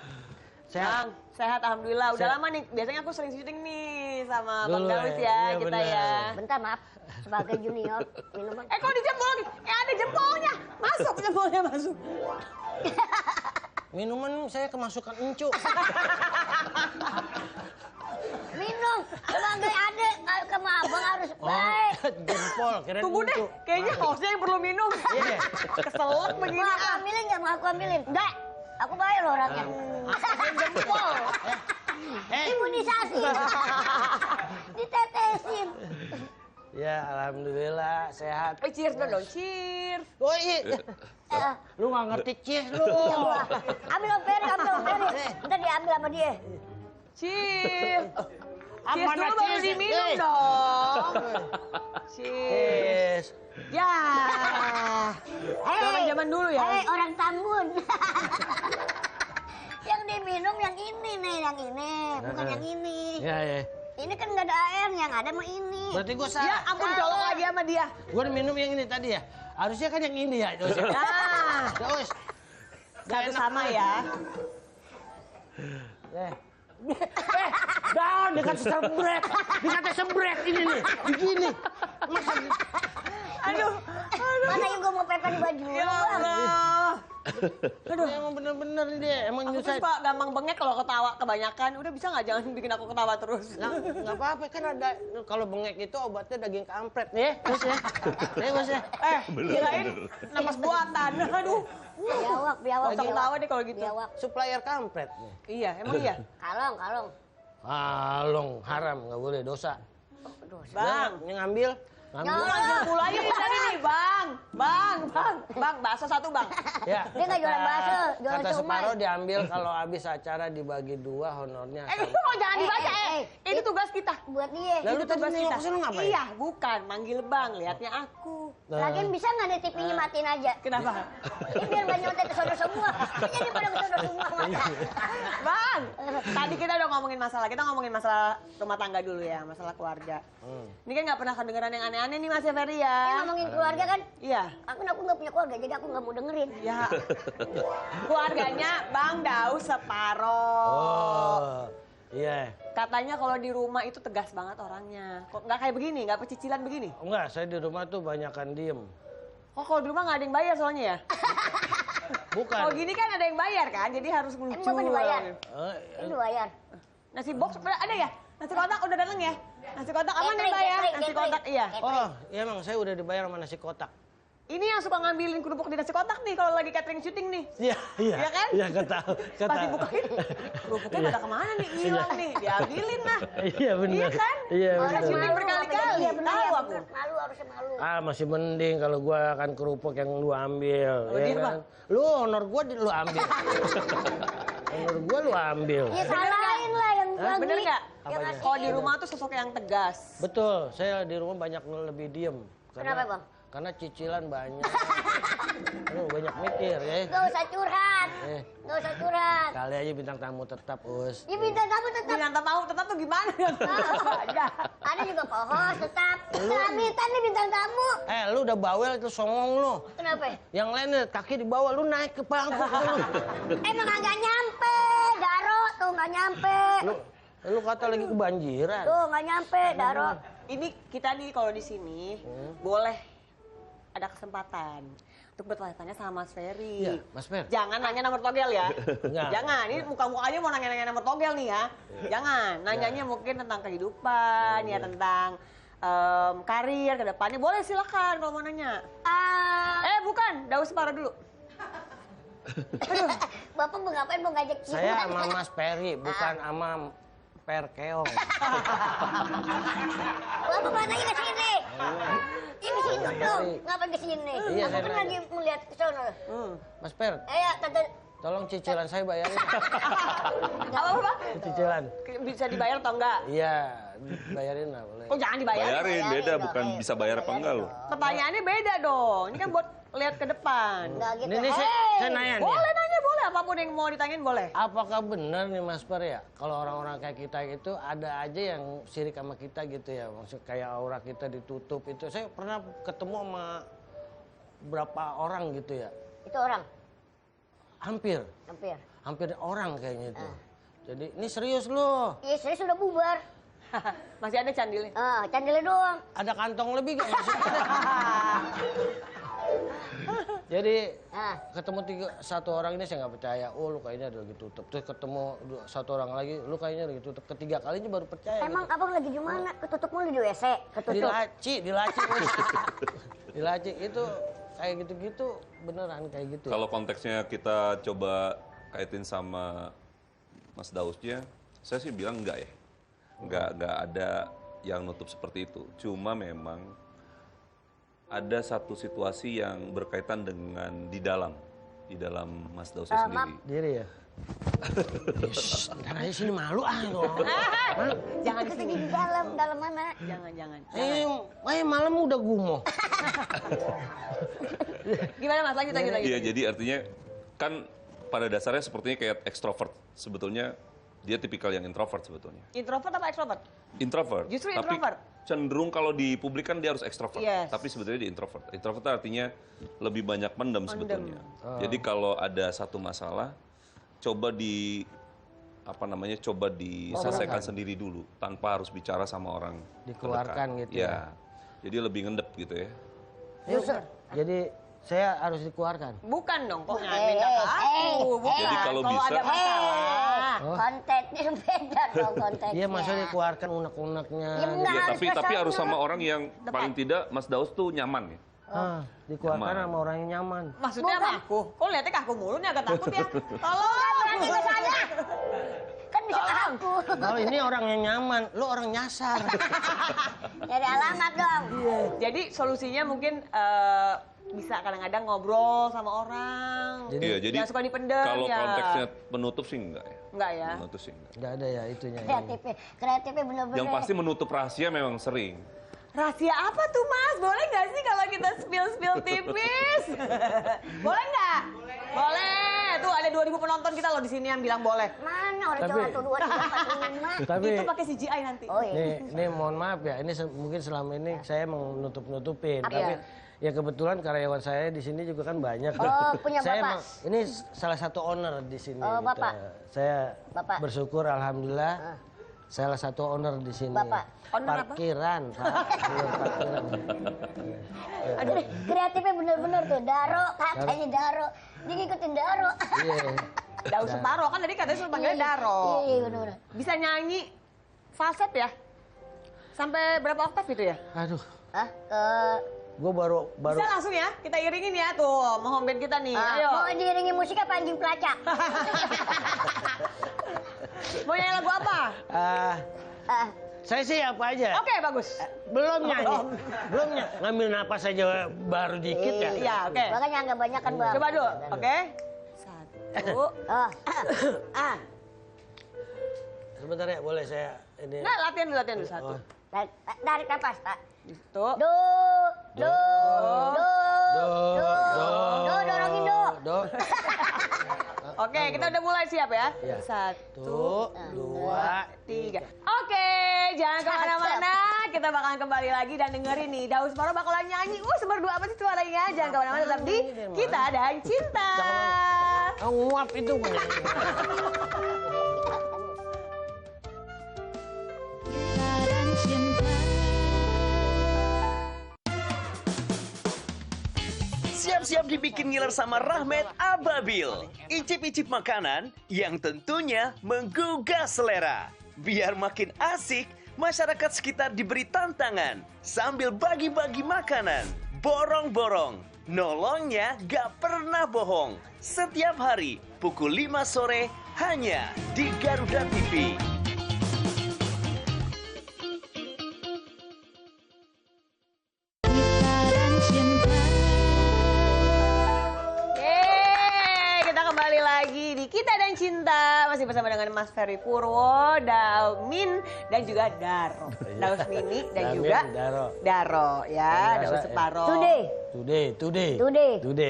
Speaker 5: Sehat.
Speaker 1: Bang, sehat alhamdulillah. Udah
Speaker 5: Sehat.
Speaker 1: lama nih. Biasanya aku sering syuting nih sama Bang
Speaker 5: Dulu
Speaker 1: Daus
Speaker 5: ya,
Speaker 1: ya,
Speaker 5: iya
Speaker 1: kita
Speaker 5: benar.
Speaker 1: ya.
Speaker 3: Bentar maaf, sebagai junior minuman.
Speaker 1: Kok di jempol? Ada jempolnya. Masuk jempolnya masuk.
Speaker 5: Minuman saya kemasukan encu.
Speaker 3: Minum sebagai adik sama abang harus baik.
Speaker 5: Jempol keren
Speaker 1: Tunggu deh,
Speaker 5: encu.
Speaker 1: kayaknya hostnya yang perlu minum.
Speaker 5: Iya.
Speaker 1: Keselak begini.
Speaker 3: Mau aku ambilin nggak? Mau aku ambilin? Enggak. Aku baik loh orangnya.
Speaker 1: Jempol.
Speaker 3: Imunisasi. Ditetesin.
Speaker 5: Ya alhamdulillah sehat.
Speaker 1: Cheers dong, cheers.
Speaker 5: Oh iya. Lu nggak ngerti cheers lu.
Speaker 3: Ambil Om Ferry, ambil Om Ferry. Ntar diambil sama dia.
Speaker 1: Cheers. Cheers
Speaker 5: Mana
Speaker 1: dulu baru
Speaker 5: cheers?
Speaker 1: diminum dong. Cheers.
Speaker 5: Yes.
Speaker 1: Ya. Zaman dulu ya.
Speaker 3: Hei, orang Tambun. Yang diminum yang ini nih, yang ini, bukan yang ini.
Speaker 5: Ya, ya.
Speaker 3: Ini kan nggak ada air, yang ada mah ini.
Speaker 5: Berarti gue
Speaker 1: Ya
Speaker 5: salah.
Speaker 1: ampun colok lagi sama dia.
Speaker 5: Gue udah minum yang ini tadi ya. Harusnya kan yang ini ya. Dos.
Speaker 1: Nah,
Speaker 5: Dos.
Speaker 1: satu sama ya.
Speaker 5: Down, dikata sebrek. Dikata sebrek ini nih. Begini. Masa
Speaker 1: Aduh,
Speaker 3: Mana yang gue mau pepet baju
Speaker 1: ya
Speaker 3: lu, Bang?
Speaker 1: Allah.
Speaker 5: Aduh, emang bener-bener nih dia. Emang
Speaker 1: Aku tuh
Speaker 5: nyusahin.
Speaker 1: suka gampang bengek kalau ketawa kebanyakan. Udah bisa nggak jangan bikin aku ketawa terus.
Speaker 5: Lah, nggak apa-apa kan ada kalau bengek itu obatnya daging kampret ya, Bos ya. Ya, Bos ya.
Speaker 1: Kirain napas buatan. Aduh.
Speaker 3: Biawak,
Speaker 1: Gak usah ketawa deh kalau gitu.
Speaker 3: Biawak.
Speaker 5: Supplier kampret nih.
Speaker 1: Iya, emang iya.
Speaker 3: Kalong, kalong.
Speaker 5: Along haram, nggak boleh dosa.
Speaker 1: Bang.
Speaker 5: Ini ngambil.
Speaker 1: Mulai dari tadi nih, Bang. Bang, bakso satu, Bang.
Speaker 5: Ya.
Speaker 3: Dia nggak jualan bakso, jualan
Speaker 5: Kata
Speaker 3: siomay.
Speaker 5: separuh diambil kalau habis acara dibagi 2 honornya.
Speaker 1: Itu kok jangan dibaca,
Speaker 3: eh.
Speaker 1: Itu tugas kita.
Speaker 3: Buat dia.
Speaker 5: Lalu tadi
Speaker 1: Tugas
Speaker 5: nengok
Speaker 1: kita.
Speaker 5: ke sana ngapain?
Speaker 1: Iya, bukan. Manggil Bang, lihatnya aku.
Speaker 3: Lagian bisa nggak deh TV-nya matiin aja?
Speaker 1: Kenapa?
Speaker 3: Ini biar nggak nyontek ke sono semua. Jadi pada ke sono semua.
Speaker 1: Bang, tadi kita udah ngomongin masalah. Kita ngomongin masalah rumah tangga dulu ya, masalah keluarga. Ini kan nggak pernah kedengeran yang aneh-aneh nih Mas Ferry
Speaker 3: Ini
Speaker 1: ya.
Speaker 3: ngomongin keluarga kan?
Speaker 1: Iya.
Speaker 3: Aku nggak punya keluarga, jadi aku nggak mau dengerin.
Speaker 1: Ya. Keluarganya Bang Daus separoh.
Speaker 5: Oh. Iya.
Speaker 1: Katanya kalau di rumah itu tegas banget orangnya. Kok nggak kayak begini, nggak pecicilan begini?
Speaker 5: Enggak, saya di rumah tuh banyakan diem.
Speaker 1: Oh kalau di rumah nggak ada yang bayar soalnya ya?
Speaker 5: Bukan.
Speaker 1: Kalau gini kan ada yang bayar kan, jadi harus
Speaker 3: Emang
Speaker 1: muncul.
Speaker 3: Bapak dibayar?
Speaker 5: Eh,
Speaker 3: Ini dibayar.
Speaker 1: Nasi box ada ya? Nasi kotak udah datang ya? Nasi kotak aman
Speaker 3: Catering,
Speaker 1: nih bayar?
Speaker 3: catering,
Speaker 1: Nasi
Speaker 3: catering.
Speaker 1: kotak iya.
Speaker 5: Oh, iya emang saya udah dibayar sama nasi kotak.
Speaker 1: Ini yang suka ngambilin kerupuk di nasi kotak nih kalau lagi catering syuting nih.
Speaker 5: Iya, iya.
Speaker 1: Iya kan?
Speaker 5: Iya, ketahu.
Speaker 1: Pasti bukain, kerupuknya pada kemana nih? Hilang nih, diambilin lah.
Speaker 5: Iya benar.
Speaker 1: Iya kan?
Speaker 5: Iya
Speaker 1: Orang
Speaker 5: benar.
Speaker 1: syuting berkali-kali,
Speaker 3: Iya benar,
Speaker 1: tahu
Speaker 3: ya,
Speaker 1: aku.
Speaker 3: benar. Malu, harusnya malu.
Speaker 5: Ah, masih mending kalau gua akan kerupuk yang lu ambil,
Speaker 1: Oh,
Speaker 5: ya
Speaker 1: iya,
Speaker 5: kan?
Speaker 1: Bang.
Speaker 5: Lu honor gua lu ambil. Honor gua lu ambil.
Speaker 3: Ya salahin lah yang bagi.
Speaker 1: Bener nggak?
Speaker 3: Yang
Speaker 5: Apanya?
Speaker 3: ngasih.
Speaker 1: Kalau di rumah tuh sosok yang tegas.
Speaker 5: Betul, saya di rumah banyak lebih diem.
Speaker 3: Kenapa, Bang?
Speaker 5: Karena cicilan banyak. Lu banyak mikir ya.
Speaker 3: Gak usah curhat.
Speaker 5: Eh,
Speaker 3: Gak usah curhat.
Speaker 5: kali aja bintang tamu tetap, Us.
Speaker 3: Ya minta kamu tetap.
Speaker 1: Yang tahu tetap tuh gimana? Ada.
Speaker 3: Ada juga kohos tetap. Selamitan nih bintang tamu.
Speaker 5: Lu udah bawel itu songong lu.
Speaker 3: Kenapa?
Speaker 5: Yang lain kaki di bawah, lu naik ke pangku lu.
Speaker 3: Emang nggak nyampe. Daro tuh nggak nyampe.
Speaker 5: Lu kata lagi kebanjiran.
Speaker 3: Tuh nggak nyampe Daro.
Speaker 1: Ini kita nih kalau di sini boleh ada kesempatan untuk bertanya-tanya sama Mas Ferry.
Speaker 5: Iya, Mas Fer.
Speaker 1: Jangan nanya nomor togel ya.
Speaker 5: Enggak.
Speaker 1: Jangan, ini muka-mukanya mau nanya-nanya nomor togel nih ya. Jangan, nanyanya mungkin tentang kehidupan, ya tentang karir ke depannya. Boleh silakan kalau mau nanya. Bukan, Daus Separoh dulu.
Speaker 3: Bapak mau ngapain, mau ngajak
Speaker 5: Saya sama Mas Ferry, bukan sama Per Keong.
Speaker 3: Bapak mana ke sini? Ini situ dong, ngapain ke sini?
Speaker 5: Iya,
Speaker 3: Aku
Speaker 5: saya
Speaker 3: kan
Speaker 5: nanya.
Speaker 3: lagi melihat ke sono.
Speaker 5: Mas Per,
Speaker 3: Ya, tante.
Speaker 5: tolong cicilan saya bayarin.
Speaker 1: Gak apa-apa,
Speaker 5: Cicilan.
Speaker 1: bisa dibayar atau enggak?
Speaker 5: Iya, bayarin lah boleh.
Speaker 1: Kok jangan dibayar?
Speaker 2: Bayarin, beda bukan bisa bayar apa enggak loh.
Speaker 1: Pertanyaannya beda dong, ini kan buat lihat ke depan.
Speaker 3: Nggak gitu.
Speaker 5: Ini saya nanya nih.
Speaker 1: Boleh nanya, boleh. Apapun yang mau ditanyain boleh.
Speaker 5: Apakah benar nih Mas Per ya, kalau orang-orang kayak kita itu ada aja yang sirik sama kita gitu ya, maksud kayak aura kita ditutup itu. Saya pernah ketemu sama berapa orang gitu ya,
Speaker 3: Itu orang,
Speaker 5: hampir orang kayaknya itu. Jadi ini serius loh,
Speaker 3: Iya, saya sudah bubar.
Speaker 1: Masih ada candilnya.
Speaker 3: Candilnya doang.
Speaker 5: ada kantong lebih gak maksudnya? Jadi ketemu satu orang ini saya nggak percaya, oh lu kayaknya ada lagi tutup. Terus ketemu satu orang lagi, lu kayaknya lagi tutup. Ketiga kalinya baru percaya.
Speaker 3: Emang
Speaker 5: gitu.
Speaker 3: abang lagi di mana? Ketutup mulu di WC.
Speaker 5: Di
Speaker 3: Ketutup.
Speaker 5: laci, di laci itu kayak gitu-gitu beneran kayak gitu.
Speaker 2: Kalau konteksnya kita coba kaitin sama Mas Dausnya, saya sih bilang enggak ya. Enggak ada yang nutup seperti itu. Cuma memang ada satu situasi yang berkaitan dengan di dalam Mas Dausnya sendiri.
Speaker 5: Diri ya. Ntar aja sini malu lo.
Speaker 1: Jangan di
Speaker 3: Terus
Speaker 1: sini.
Speaker 3: di dalam mana?
Speaker 1: Jangan.
Speaker 5: Malam udah gumoh.
Speaker 1: Gimana Mas? Lanjut.
Speaker 2: Iya, jadi artinya kan pada dasarnya sepertinya kayak ekstrovert. Sebetulnya dia tipikal yang introvert sebetulnya.
Speaker 1: Introvert apa extrovert?
Speaker 2: Introvert.
Speaker 1: Justru
Speaker 2: tapi
Speaker 1: introvert?
Speaker 2: cenderung kalau di publik kan dia harus ekstrovert.
Speaker 1: Yes.
Speaker 2: Tapi sebetulnya dia introvert. Introvert itu artinya lebih banyak pendem sebetulnya. Jadi kalau ada satu masalah, coba coba diselesaikan sendiri dulu tanpa harus bicara sama orang
Speaker 5: Dikeluarkan
Speaker 2: terdekat.
Speaker 5: gitu ya.
Speaker 2: Jadi lebih ngendep gitu ya.
Speaker 5: Jadi saya harus dikeluarkan.
Speaker 1: Bukan dong, kok minta ke aku. Bukan.
Speaker 2: Jadi kalau bisa-
Speaker 1: ada masalah.
Speaker 3: Kontennya beda dong kontennya.
Speaker 5: Iya maksudnya dikeluarkan unek-uneknya.
Speaker 3: Ya, enggak.
Speaker 2: Ya,
Speaker 3: harus
Speaker 2: tapi
Speaker 3: ke
Speaker 2: harus
Speaker 3: sana.
Speaker 2: sama orang yang paling tidak Mas Daus tuh nyaman ya.
Speaker 5: Dikeluarkan
Speaker 2: Nyaman.
Speaker 5: sama orang yang nyaman.
Speaker 1: Maksudnya sama aku? Kok lihatnya ke aku mulu nih agak takut ya? Tolong.
Speaker 3: Berarti ke sana. Kan bisa ke aku.
Speaker 5: Kalau ini orang yang nyaman, lu orang nyasar.
Speaker 3: Nyari alamat dong.
Speaker 1: Jadi solusinya mungkin bisa kadang-kadang ngobrol sama orang.
Speaker 2: Iya, jadi
Speaker 1: yang suka dipendam
Speaker 2: kalau
Speaker 1: ya.
Speaker 2: konteksnya penutup sih enggak ya.
Speaker 1: Enggak ya.
Speaker 2: Menutup sih enggak.
Speaker 5: Enggak ada ya itunya.
Speaker 3: Kreatifnya bener-bener.
Speaker 2: Yang pasti menutup rahasia memang sering.
Speaker 1: Rahasia apa tuh Mas? Boleh nggak sih kalau kita spill tipis? Boleh nggak? Boleh. Tuh ada 2000 penonton kita loh di sini yang bilang boleh.
Speaker 3: Mana orang
Speaker 5: Tapi-
Speaker 3: cuma 2, 3, 4, 5.
Speaker 5: Tapi
Speaker 1: Itu pakai CGI nanti.
Speaker 3: Oh iya.
Speaker 5: ini mohon maaf ya, ini mungkin selama ini saya mau nutup-nutupin,
Speaker 3: Apa
Speaker 5: tapi
Speaker 1: ya?
Speaker 5: ya kebetulan karyawan saya di sini juga kan banyak.
Speaker 3: Oh, punya
Speaker 5: Saya
Speaker 3: Bapak?
Speaker 5: ini salah satu owner di sini.
Speaker 3: Oh, Bapak?
Speaker 5: Saya
Speaker 3: Bapak?
Speaker 5: bersyukur alhamdulillah salah satu owner di sini.
Speaker 3: Bapak?
Speaker 1: Owner apa?
Speaker 5: Parkiran, Pak. Parkiran.
Speaker 3: Aduh, kreatifnya bener-bener tuh. Daro, katanya Daro. Dia ngikutin Daro.
Speaker 5: Iya.
Speaker 1: Daus Setaro kan tadi katanya suruh panggilnya Daro.
Speaker 3: Iya, bener-bener.
Speaker 1: Bisa nyanyi falset ya? Sampai berapa oktav gitu ya?
Speaker 5: Aduh,
Speaker 3: Hah?
Speaker 5: gue baru
Speaker 1: Bisa langsung ya? Kita iringin ya tuh, mau home band kita nih. Ayo.
Speaker 3: Mau diiringi musik apa anjing pelacak?
Speaker 1: Mau nyanyi lagu apa?
Speaker 3: Ah,
Speaker 5: saya sih apa aja.
Speaker 1: Oke, bagus.
Speaker 5: Belum nyanyi, belum nyanyi. Ngambil napas aja baru dikit ya.
Speaker 1: Iya, oke.
Speaker 3: Makanya nggak banyak kan bang.
Speaker 1: Coba dulu, oke? Satu.
Speaker 3: Ah,
Speaker 5: Sebentar ya, boleh saya ini.
Speaker 1: Nah, latihan dulu satu.
Speaker 3: tarik napas, tak.
Speaker 1: Itu.
Speaker 3: Do, do, do, dorongin do.
Speaker 5: Do.
Speaker 1: Oke, kita udah mulai siap ya?
Speaker 5: Iya.
Speaker 1: Satu,
Speaker 5: dua,
Speaker 1: tiga. Oke, jangan kemana-mana. Kita bakalan kembali lagi dan dengerin nih. Daus Setaro bakalan nyanyi. Semeru apa sih suaranya? Jangan kemana-mana, tetap di Kita dan Cinta.
Speaker 5: Nguap itu.
Speaker 4: Siap-siap dibikin ngiler sama Rahmat Ababil. Icip-icip makanan yang tentunya menggugah selera. Biar makin asik, masyarakat sekitar diberi tantangan sambil bagi-bagi makanan. Borong-borong, nolongnya gak pernah bohong. Setiap hari pukul 5 sore hanya di Garuda TV.
Speaker 1: Yeay, kita kembali lagi di Kita dan Cinta. Masih bersama dengan Mas Ferry Purwo, Daumin, dan juga Daro. Daus Mini dan
Speaker 5: Damin,
Speaker 1: juga
Speaker 5: Daro.
Speaker 1: Daro ya,
Speaker 5: Biasa,
Speaker 1: Daus
Speaker 5: ya.
Speaker 1: Setaro.
Speaker 3: Today.
Speaker 5: Today.
Speaker 1: Today. 2D.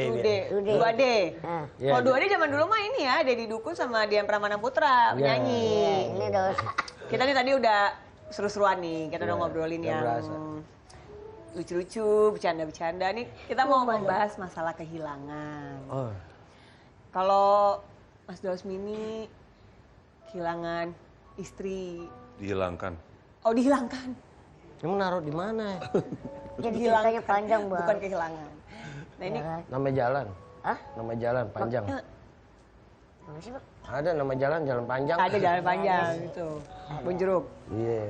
Speaker 3: Ah.
Speaker 5: Iya,
Speaker 1: Kalau 2D zaman dulu mah ini ya, Deddy Dukun sama Dian Pramana Putra
Speaker 5: Iya.
Speaker 1: penyanyi.
Speaker 3: Ini dos.
Speaker 1: Kita nih tadi udah seru-seruan nih, kita udah
Speaker 5: Iya,
Speaker 1: ngobrolin
Speaker 5: udah
Speaker 1: yang
Speaker 5: berasa.
Speaker 1: lucu-lucu, bercanda-bercanda nih. Kita mau membahas masalah kehilangan.
Speaker 5: Oh,
Speaker 1: Kalau Mas Daus Mini kehilangan istri,
Speaker 2: Dihilangkan.
Speaker 1: oh dihilangkan,
Speaker 5: kamu naruh di mana?
Speaker 3: Jadi ceritanya panjang bang.
Speaker 1: bukan kehilangan. Nah ini
Speaker 5: Nama jalan.
Speaker 3: Hah?
Speaker 5: Nama jalan panjang.
Speaker 3: Mana sih bang?
Speaker 5: Ada nama jalan, jalan panjang.
Speaker 1: ada jalan panjang gitu, Bonjeruk.
Speaker 5: Iya.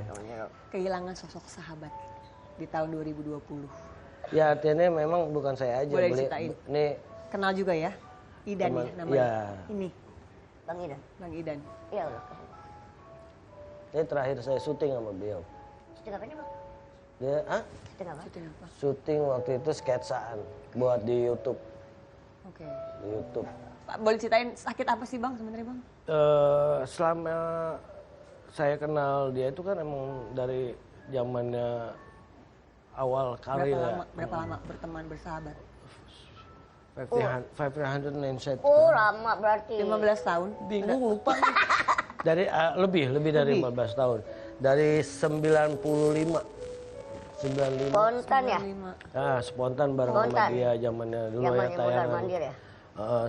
Speaker 1: Kehilangan sosok sahabat di tahun 2020.
Speaker 5: Ya artinya memang bukan saya aja.
Speaker 1: Boleh ceritain.
Speaker 5: Ini
Speaker 1: Kenal juga ya, Idan
Speaker 5: Teman-
Speaker 1: ya namanya.
Speaker 5: iya.
Speaker 1: Ini
Speaker 3: Bang Idan.
Speaker 1: Bang Idan.
Speaker 3: Iya Allah.
Speaker 5: ini terakhir saya syuting sama beliau.
Speaker 3: Syuting apa nih bang?
Speaker 5: Dia,
Speaker 3: Syuting apa?
Speaker 1: Syuting apa?
Speaker 5: syuting waktu itu sketsaan buat di YouTube.
Speaker 1: Oke.
Speaker 5: Di YouTube.
Speaker 1: Pak boleh ceritain sakit apa sih bang sebenarnya bang?
Speaker 5: Selama saya kenal dia itu kan emang dari zamannya awal karir ya.
Speaker 1: Berapa lama berteman bersahabat?
Speaker 5: 597.
Speaker 3: Oh lama berarti.
Speaker 1: 15 tahun.
Speaker 5: Bingung lupa. Dari lebih dari 15 tahun. Dari 95.
Speaker 3: Spontan ya?
Speaker 5: Spontan bareng sama
Speaker 3: Spontan.
Speaker 5: dia zamannya dulu ya
Speaker 3: Zamannya Modal
Speaker 5: tayangan.
Speaker 3: Mandir ya?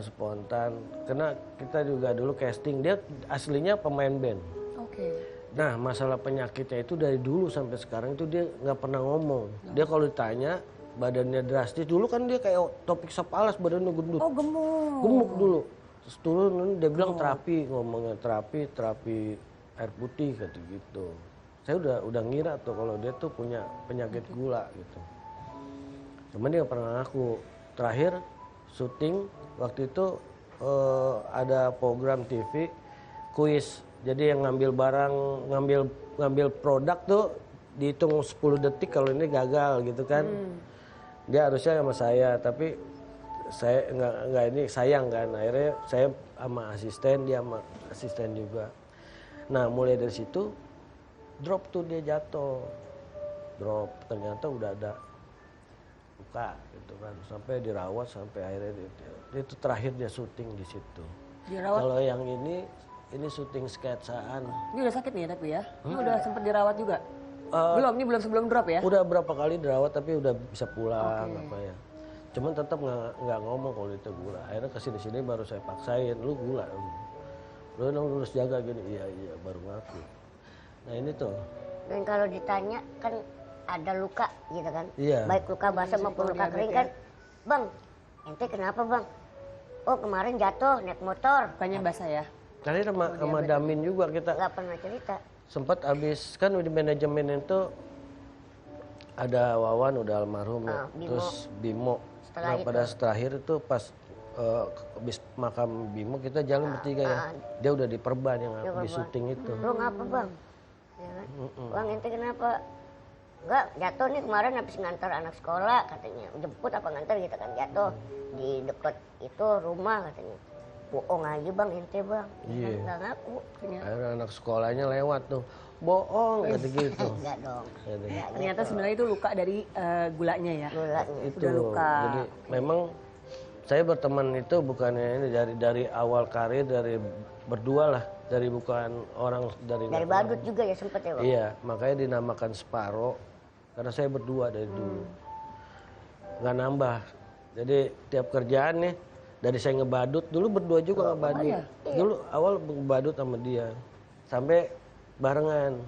Speaker 5: Spontan. Karena kita juga dulu casting, dia aslinya pemain band.
Speaker 1: Oke.
Speaker 5: Nah masalah penyakitnya itu dari dulu sampai sekarang itu dia nggak pernah ngomong. Dia kalau ditanya badannya drastis, dulu kan dia kayak topik sepalas badannya gendut.
Speaker 1: Oh gemuk.
Speaker 5: Gemuk dulu. Terus turun dia bilang terapi, ngomongnya terapi air putih kata gitu. Saya udah ngira tuh kalau dia tuh punya penyakit gula gitu. Cuman dia nggak pernah ngaku. Terakhir syuting waktu itu ada program TV kuis. Jadi yang ngambil barang, ngambil produk tuh dihitung 10 detik kalau ini gagal gitu kan. Dia harusnya sama saya, tapi saya nggak ini sayang kan. Akhirnya saya sama asisten, dia sama asisten juga. Nah mulai dari situ drop tuh dia jatuh. Drop ternyata udah ada luka gitu kan. Sampai dirawat sampai akhirnya itu terakhir dia syuting di situ.
Speaker 1: Dirawat.
Speaker 5: Kalau yang ini syuting sketsaan.
Speaker 1: Ini udah sakit nih ya tapi ya? Ini udah sempet dirawat juga? Belum, ini belum sebelum drop ya?
Speaker 5: Udah berapa kali dirawat tapi udah bisa pulang apa ya. Cuman tetap nggak ngomong kalau itu gula. Akhirnya kesini-sini baru saya paksain, lu gula. Lu harus jaga gini, iya baru ngaku. Nah ini tuh.
Speaker 3: Dan kalau ditanya kan ada luka gitu kan?
Speaker 5: Iya.
Speaker 3: Baik luka basah maupun luka kering kan? Bang, ente kenapa bang? Oh kemarin jatuh naik motor.
Speaker 1: Bukannya basah ya?
Speaker 5: Tadi sama Damin juga kita
Speaker 3: Nggak pernah cerita.
Speaker 5: sempat habis kan di manajemen itu ada Wawan udah almarhum ya.
Speaker 3: Bimo.
Speaker 5: Terus Bimo.
Speaker 3: Setelah itu.
Speaker 5: Pada terakhir itu pas habis makam Bimo kita jalan bertiga ya. Dia udah di perban yang habis syuting itu.
Speaker 3: Lu ngapa bang? Ya kan? Bang ente kenapa? Enggak, jatuh nih kemarin habis ngantar anak sekolah katanya. Jemput apa ngantar gitu kan jatuh di deket itu rumah katanya. Bohong aja bang ente bang.
Speaker 5: Iya.
Speaker 3: Nggak ngaku.
Speaker 5: Akhirnya anak sekolahnya lewat tuh. Bohong kata gitu.
Speaker 3: Enggak dong.
Speaker 1: Ternyata sebenarnya itu luka dari gulanya ya?
Speaker 3: Gulanya.
Speaker 5: Itu.
Speaker 1: Udah luka.
Speaker 5: Jadi memang saya berteman itu bukannya ini dari awal karir dari berdua lah, dari bukan orang dari
Speaker 3: Badut juga ya sempet ya bang?
Speaker 5: Iya, makanya dinamakan Separo karena saya berdua dari dulu. Nggak nambah. Jadi tiap kerjaan nih dari saya ngebadut dulu berdua juga ngebadut. Dulu awal ngebadut sama dia. Sampai barengan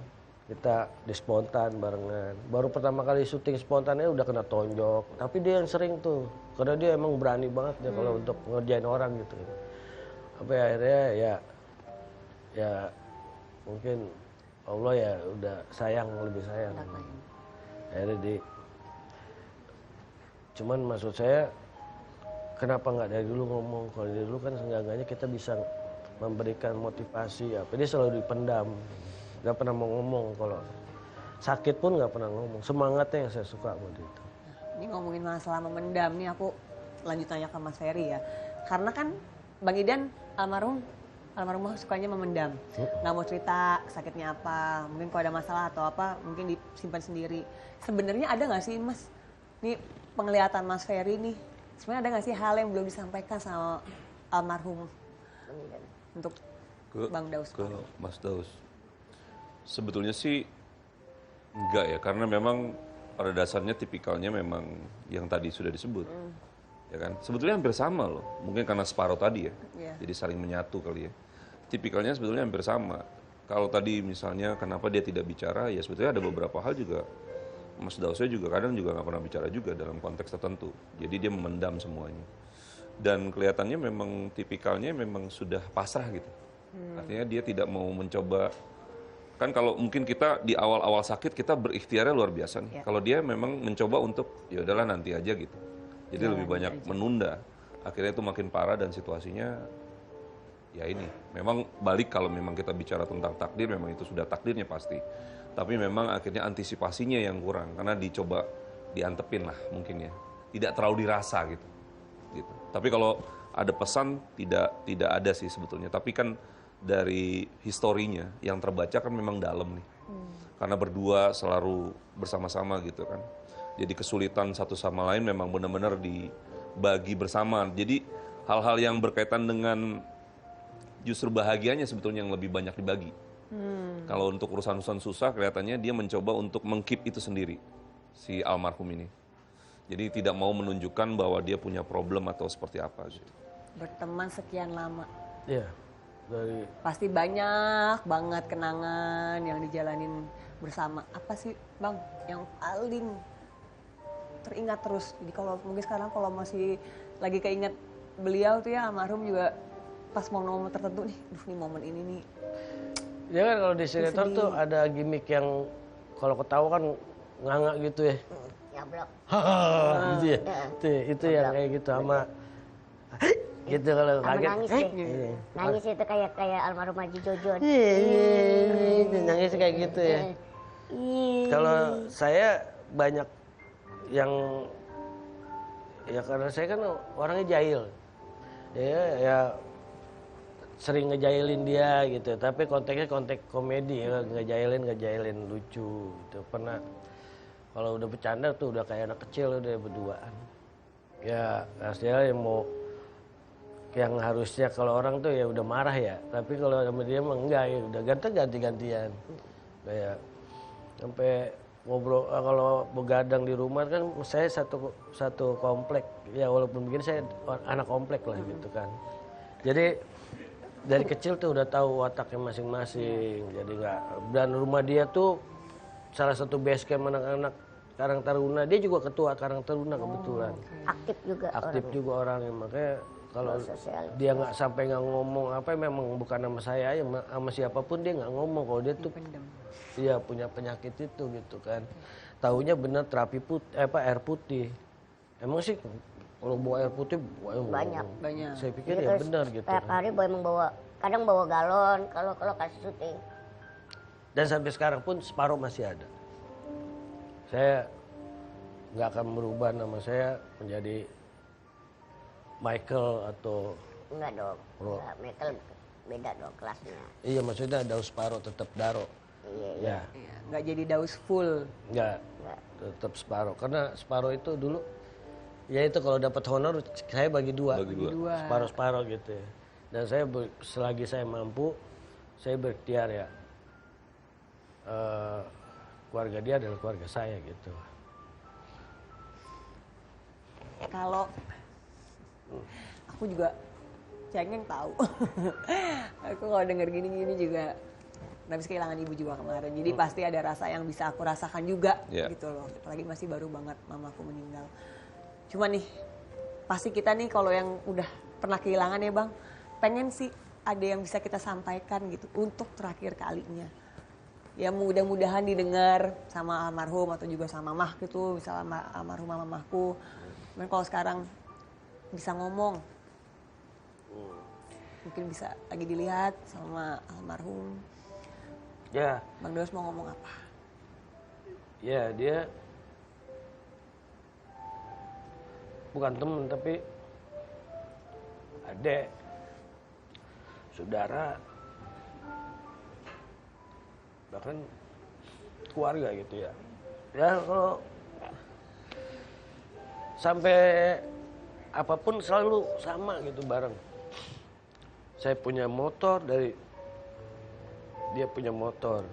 Speaker 5: kita di spontan barengan. Baru pertama kali syuting spontannya udah kena tonjok. Tapi dia yang sering tuh. Karena dia emang berani banget dia kalau untuk ngerjain orang gitu. Sampai akhirnya ya mungkin Allah ya udah sayang, lebih sayang. Akhirnya cuman maksud saya kenapa nggak dari dulu ngomong? Kalau dari dulu kan seenggaknya kita bisa memberikan motivasi apa. Dia selalu dipendam, nggak pernah mau ngomong. Kalau sakit pun nggak pernah ngomong. Semangatnya yang saya suka sama dia itu.
Speaker 1: Ini ngomongin masalah memendam nih aku lanjut tanya ke Mas Ferry ya. Karena kan Bang Idan almarhumah sukanya memendam. Nggak mau cerita sakitnya apa, mungkin kalau ada masalah atau apa mungkin disimpan sendiri. Sebenarnya ada nggak sih Mas, nih penglihatan Mas Ferry nih, sebenarnya ada nggak sih hal yang belum disampaikan sama almarhum untuk Bang Daus?
Speaker 2: Ke Mas Daus. Sebetulnya sih enggak ya, karena memang pada dasarnya tipikalnya memang yang tadi sudah disebut. Ya kan? Sebetulnya hampir sama loh. Mungkin karena separuh tadi ya.
Speaker 1: Iya.
Speaker 2: Jadi saling menyatu kali ya. Tipikalnya sebetulnya hampir sama. Kalau tadi misalnya kenapa dia tidak bicara, ya sebetulnya ada beberapa hal juga. Mas Dausnya juga kadang juga nggak pernah bicara juga dalam konteks tertentu. Jadi dia memendam semuanya. Dan kelihatannya memang tipikalnya memang sudah pasrah gitu. Artinya dia tidak mau mencoba. Kan kalau mungkin kita di awal-awal sakit kita berikhtiarnya luar biasa nih. Kalau dia memang mencoba untuk ya udahlah nanti aja gitu. Jadi lebih banyak menunda. Akhirnya itu makin parah dan situasinya ya ini. Memang balik kalau memang kita bicara tentang takdir, memang itu sudah takdirnya pasti. Tapi memang akhirnya antisipasinya yang kurang karena dicoba diantepin lah mungkin ya. Tidak terlalu dirasa gitu. Tapi kalau ada pesan tidak ada sih sebetulnya. Tapi kan dari historinya yang terbaca kan memang dalam nih. Karena berdua selalu bersama-sama gitu kan. Jadi kesulitan satu sama lain memang benar-benar bagi bersama. Jadi hal-hal yang berkaitan dengan justru bahagianya sebetulnya yang lebih banyak dibagi. Kalau untuk urusan-urusan susah kelihatannya dia mencoba untuk mengkeep itu sendiri, si almarhum ini. Jadi tidak mau menunjukkan bahwa dia punya problem atau seperti apa.
Speaker 1: Berteman sekian lama.
Speaker 5: Iya. Dari
Speaker 1: Pasti banyak banget kenangan yang dijalanin bersama. Apa sih Bang yang paling teringat terus? Jadi kalau mungkin sekarang kalau masih lagi keinget beliau tuh ya almarhum juga pas momen-momen tertentu nih, nih momen ini nih.
Speaker 5: ya kan kalau di sinetron tuh ada gimmick yang kalau ketawa kan nganga gitu ya.
Speaker 3: Nyablok.
Speaker 5: Gitu ya. Itu yang kayak gitu sama gitu kalau
Speaker 3: Sama
Speaker 5: kaget.
Speaker 3: nangis deh. Nangis itu kayak almarhum Haji Jojon.
Speaker 5: Nangis kayak gitu ya. Kalau saya banyak yang ya karena saya kan orangnya jahil. Ya sering ngejailin dia gitu, tapi konteksnya konteks komedi ya, ngejailin lucu gitu. Pernah kalau udah bercanda tuh udah kayak anak kecil udah berduaan. Ya hasilnya yang harusnya kalau orang tuh ya udah marah ya, tapi kalau sama dia mah enggak ya udah ganti-gantian. Kayak sampai ngobrol kalau begadang di rumah kan saya satu komplek ya walaupun begini saya anak komplek lah gitu kan. Jadi dari kecil tuh udah tahu wataknya masing-masing. Jadi nggak, dan rumah dia tuh salah satu base camp anak-anak Karang Taruna. Dia juga ketua Karang Taruna kebetulan.
Speaker 3: Aktif juga.
Speaker 5: Aktif juga orangnya, makanya kalau
Speaker 3: Sosial.
Speaker 5: dia nggak sampai nggak ngomong apa memang bukan nama saya ya sama siapapun dia nggak ngomong kalau dia tuh dia punya penyakit itu gitu kan. Taunya bener terapi air putih. Emang sih kalau bawa air putih
Speaker 3: Banyak.
Speaker 5: Saya pikir
Speaker 3: Jadi
Speaker 5: ya
Speaker 3: terus
Speaker 5: benar gitu.
Speaker 3: Setiap hari kadang bawa galon kalau kasih syuting.
Speaker 5: Dan sampai sekarang pun separuh masih ada. Saya nggak akan merubah nama saya menjadi Michael atau
Speaker 3: Enggak dong.
Speaker 5: Bro.
Speaker 3: Enggak, Michael beda dong kelasnya.
Speaker 5: iya maksudnya Daus Separuh tetap Daro.
Speaker 3: Iya.
Speaker 5: Ya,
Speaker 1: Iya, nggak jadi daus full.
Speaker 5: nggak tetap Separuh karena Separuh itu dulu ya itu kalau dapat honor saya bagi dua.
Speaker 2: Bagi dua.
Speaker 5: Separuh-separuh gitu ya. Dan saya selagi saya mampu saya berikhtiar ya. Keluarga dia adalah keluarga saya gitu.
Speaker 1: Kalau aku juga cengeng tahu. Aku kalau denger gini-gini juga habis kehilangan ibu juga kemarin. Jadi pasti ada rasa yang bisa aku rasakan juga gitu loh. Apalagi masih baru banget mamaku meninggal. Cuma nih pasti kita nih kalau yang udah pernah kehilangan ya Bang, pengen sih ada yang bisa kita sampaikan gitu untuk terakhir kalinya. Ya mudah-mudahan didengar sama almarhum atau juga sama mamah gitu, misalnya almarhumah mamahku. Cuman kalau sekarang bisa ngomong, mungkin bisa lagi dilihat sama almarhum.
Speaker 5: Ya,
Speaker 1: Bang Daus mau ngomong apa?
Speaker 5: ya dia bukan temen tapi adik, saudara, bahkan keluarga gitu ya. Ya kalau sampai apapun selalu sama gitu bareng. Saya punya motor dia punya motor.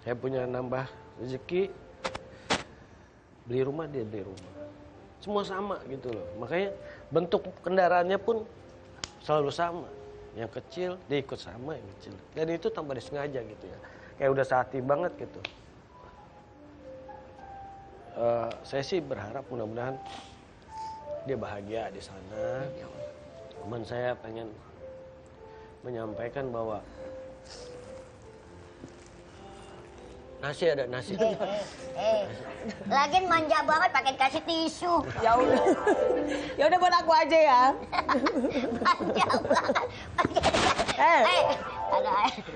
Speaker 5: Saya punya nambah rezeki, beli rumah dia beli rumah. Semua sama gitu loh. Makanya bentuk kendaraannya pun selalu sama. Yang kecil dia ikut sama yang kecil. Dan itu tanpa disengaja gitu ya. Kayak udah sehati banget gitu. Saya sih berharap mudah-mudahan dia bahagia di sana. Cuman saya pengen menyampaikan bahwa nasi ada nasi.
Speaker 3: Lagian manja banget pakai kasih tisu.
Speaker 1: Ya udah, ya udah buat aku aja ya.
Speaker 3: Manja banget. Ada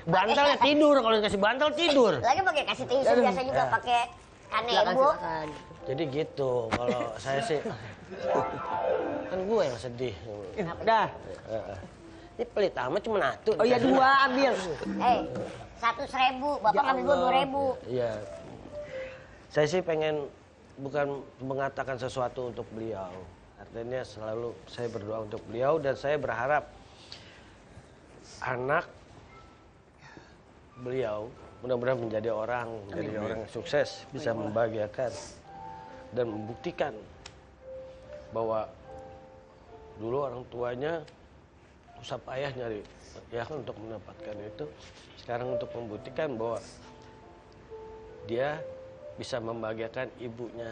Speaker 5: Bantalnya tidur, kalau dikasih bantal tidur.
Speaker 3: lagi pakai kasih tisu biasa juga pakai kanebo.
Speaker 5: Jadi gitu, kalau saya sih kan gue yang sedih.
Speaker 1: Udah.
Speaker 5: Ini pelit amat cuma satu.
Speaker 1: Oh iya 2 ambil.
Speaker 3: 100.000, bapak ambil gua 2.000.
Speaker 5: Iya. Saya sih pengen bukan mengatakan sesuatu untuk beliau, Artinya selalu saya berdoa untuk beliau dan saya berharap anak beliau mudah-mudahan menjadi orang yang sukses, bisa membahagiakan dan membuktikan bahwa dulu orang tuanya susah payah nyari ya kan untuk mendapatkan itu. Sekarang untuk membuktikan bahwa dia bisa membahagiakan ibunya,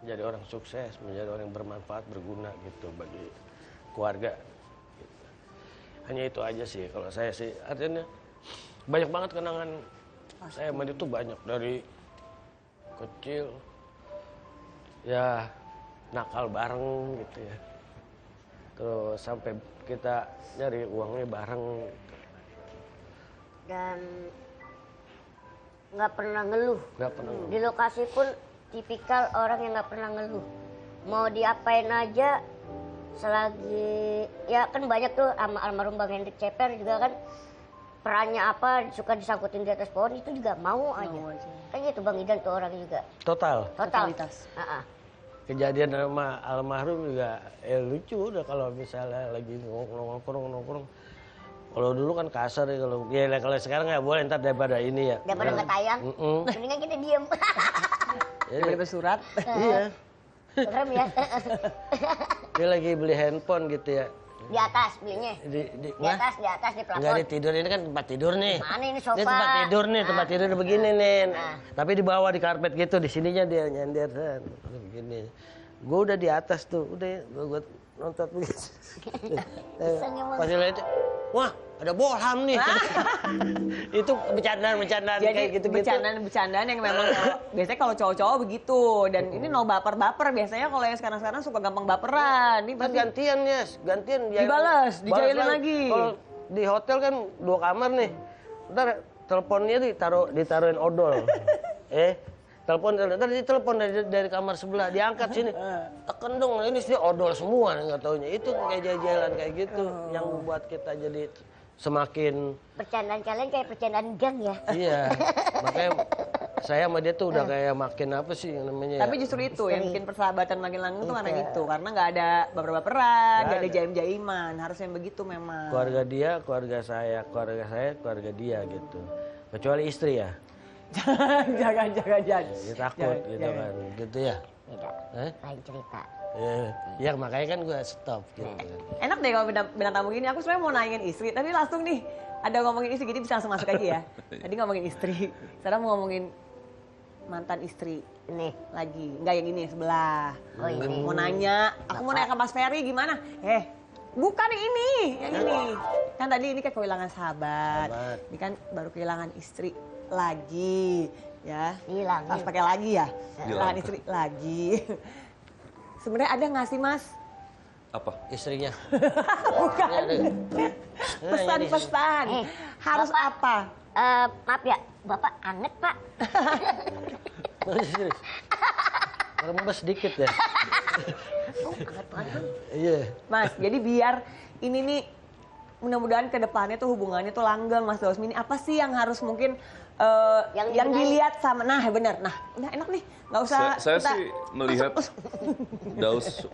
Speaker 5: menjadi orang sukses, menjadi orang yang bermanfaat, berguna gitu bagi keluarga. Hanya itu aja sih kalau saya sih. Artinya banyak banget kenangan saya sama dia tuh banyak dari kecil ya nakal bareng gitu ya. Terus sampai kita nyari uangnya bareng.
Speaker 3: Dan nggak pernah ngeluh.
Speaker 5: Nggak pernah ngeluh.
Speaker 3: Di lokasi pun tipikal orang yang nggak pernah ngeluh. Mau diapain aja selagi ya kan banyak tuh sama almarhum Bang Hendrik Ceper juga kan perannya apa suka disangkutin di atas pohon itu juga mau aja. Kan gitu Bang Idan tuh orang juga.
Speaker 5: Total.
Speaker 1: Totalitas.
Speaker 5: Kejadian sama almarhum juga lucu udah kalau misalnya lagi nongkrong. Kalau dulu kan kasar ya kalau sekarang nggak boleh ntar daripada ini ya.
Speaker 3: Daripada nggak tayang, mendingan kita diem.
Speaker 1: Daripada bersurat.
Speaker 5: Iya.
Speaker 3: Serem ya.
Speaker 5: Dia lagi beli handphone gitu ya.
Speaker 3: Di atas belinya. Di atas di plafon.
Speaker 5: Enggak di tidur, ini kan tempat tidur nih.
Speaker 3: Mana ini sofa?
Speaker 5: Ini tempat tidur nih, tempat tidur begini nih.
Speaker 3: Nah.
Speaker 5: Tapi di bawah di karpet gitu, di sininya dia nyender begini. Gue udah di atas tuh, udah gue nonton begitu. Pas dia lihat, wah ada Bolham nih. Itu bercandaan
Speaker 1: Jadi
Speaker 5: kayak gitu-gitu.
Speaker 1: bercandaan yang memang biasanya kalau cowok-cowok begitu dan ini no baper-baper biasanya kalau yang sekarang suka gampang baperan. Ini
Speaker 5: Kan gantian dia
Speaker 1: Dibalas, dijailin
Speaker 5: balas
Speaker 1: lagi.
Speaker 5: Kalau di hotel kan 2 kamar nih. Ntar teleponnya ditaruhin odol. Telepon ntar ditelepon dari kamar sebelah, diangkat sini. Tekan dong, ini sih odol semua nggak taunya. Itu kayak jalan kayak gitu yang membuat kita jadi semakin
Speaker 3: Bercandaan kalian kayak bercandaan gang ya.
Speaker 5: iya. Makanya saya sama dia tuh udah kayak makin apa sih yang namanya.
Speaker 1: Tapi justru itu yang bikin persahabatan makin langgeng tuh karena itu. Karena nggak ada baper-baperan, nggak ada jaim-jaiman. Harusnya begitu memang.
Speaker 5: Keluarga dia, keluarga saya, keluarga dia gitu. Kecuali istri ya.
Speaker 1: jangan.
Speaker 5: Dia takut gitu
Speaker 1: jangan.
Speaker 5: kan. Gitu ya.
Speaker 3: Beda. Lain cerita.
Speaker 5: Ya makanya kan gue stop gitu.
Speaker 1: Enak deh kalau bintang tamu gini. Aku sebenarnya mau nanyain istri, tapi langsung nih ada ngomongin istri, jadi bisa langsung masuk aja ya. Tadi ngomongin istri, sekarang mau ngomongin mantan istri
Speaker 3: Nih.
Speaker 1: lagi. Enggak yang ini sebelah.
Speaker 3: Oh, ini.
Speaker 1: Mau nanya, aku mau nanya ke Mas Ferry gimana? Bukan yang ini. Kan tadi ini kan kehilangan sahabat. Ini kan baru kehilangan istri lagi, ya.
Speaker 3: Hilang.
Speaker 1: Harus pakai lagi ya. Kehilangan istri lagi. Sebenarnya ada nggak sih Mas
Speaker 2: Apa?
Speaker 5: Istrinya.
Speaker 1: bukan pesan-pesan harus
Speaker 3: Bapak.
Speaker 1: apa?
Speaker 3: Maaf ya, Bapak anget Pak.
Speaker 5: Rembes dikit ya.
Speaker 3: Anget banget.
Speaker 5: Iya.
Speaker 1: Mas, jadi biar ini nih mudah-mudahan ke depannya tuh hubungannya tuh langgeng Mas Dausmi. Ini apa sih yang harus mungkin yang dilihat sama benar. Nah, enak nih. Nggak usah
Speaker 2: Saya
Speaker 1: kita
Speaker 2: sih melihat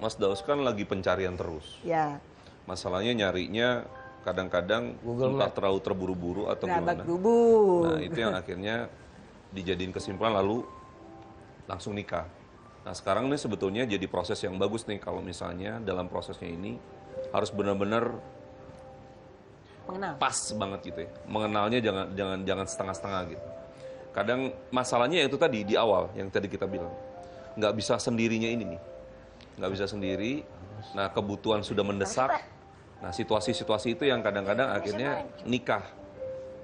Speaker 2: Mas Daus kan lagi pencarian terus.
Speaker 1: ya
Speaker 2: Masalahnya nyarinya kadang-kadang
Speaker 5: Google
Speaker 2: entah terlalu terburu-buru atau
Speaker 1: kerabat
Speaker 2: gimana.
Speaker 1: gubuk.
Speaker 2: Nah itu yang akhirnya dijadiin kesimpulan lalu langsung nikah. Nah sekarang ini sebetulnya jadi proses yang bagus nih kalau misalnya dalam prosesnya ini harus benar-benar
Speaker 1: Mengenal.
Speaker 2: pas banget gitu ya. Mengenalnya jangan setengah-setengah gitu. Kadang masalahnya itu tadi di awal yang tadi kita bilang. Nggak bisa sendirinya ini nih. Nggak bisa sendiri. Nah kebutuhan sudah mendesak. Nah situasi-situasi itu yang kadang-kadang akhirnya nikah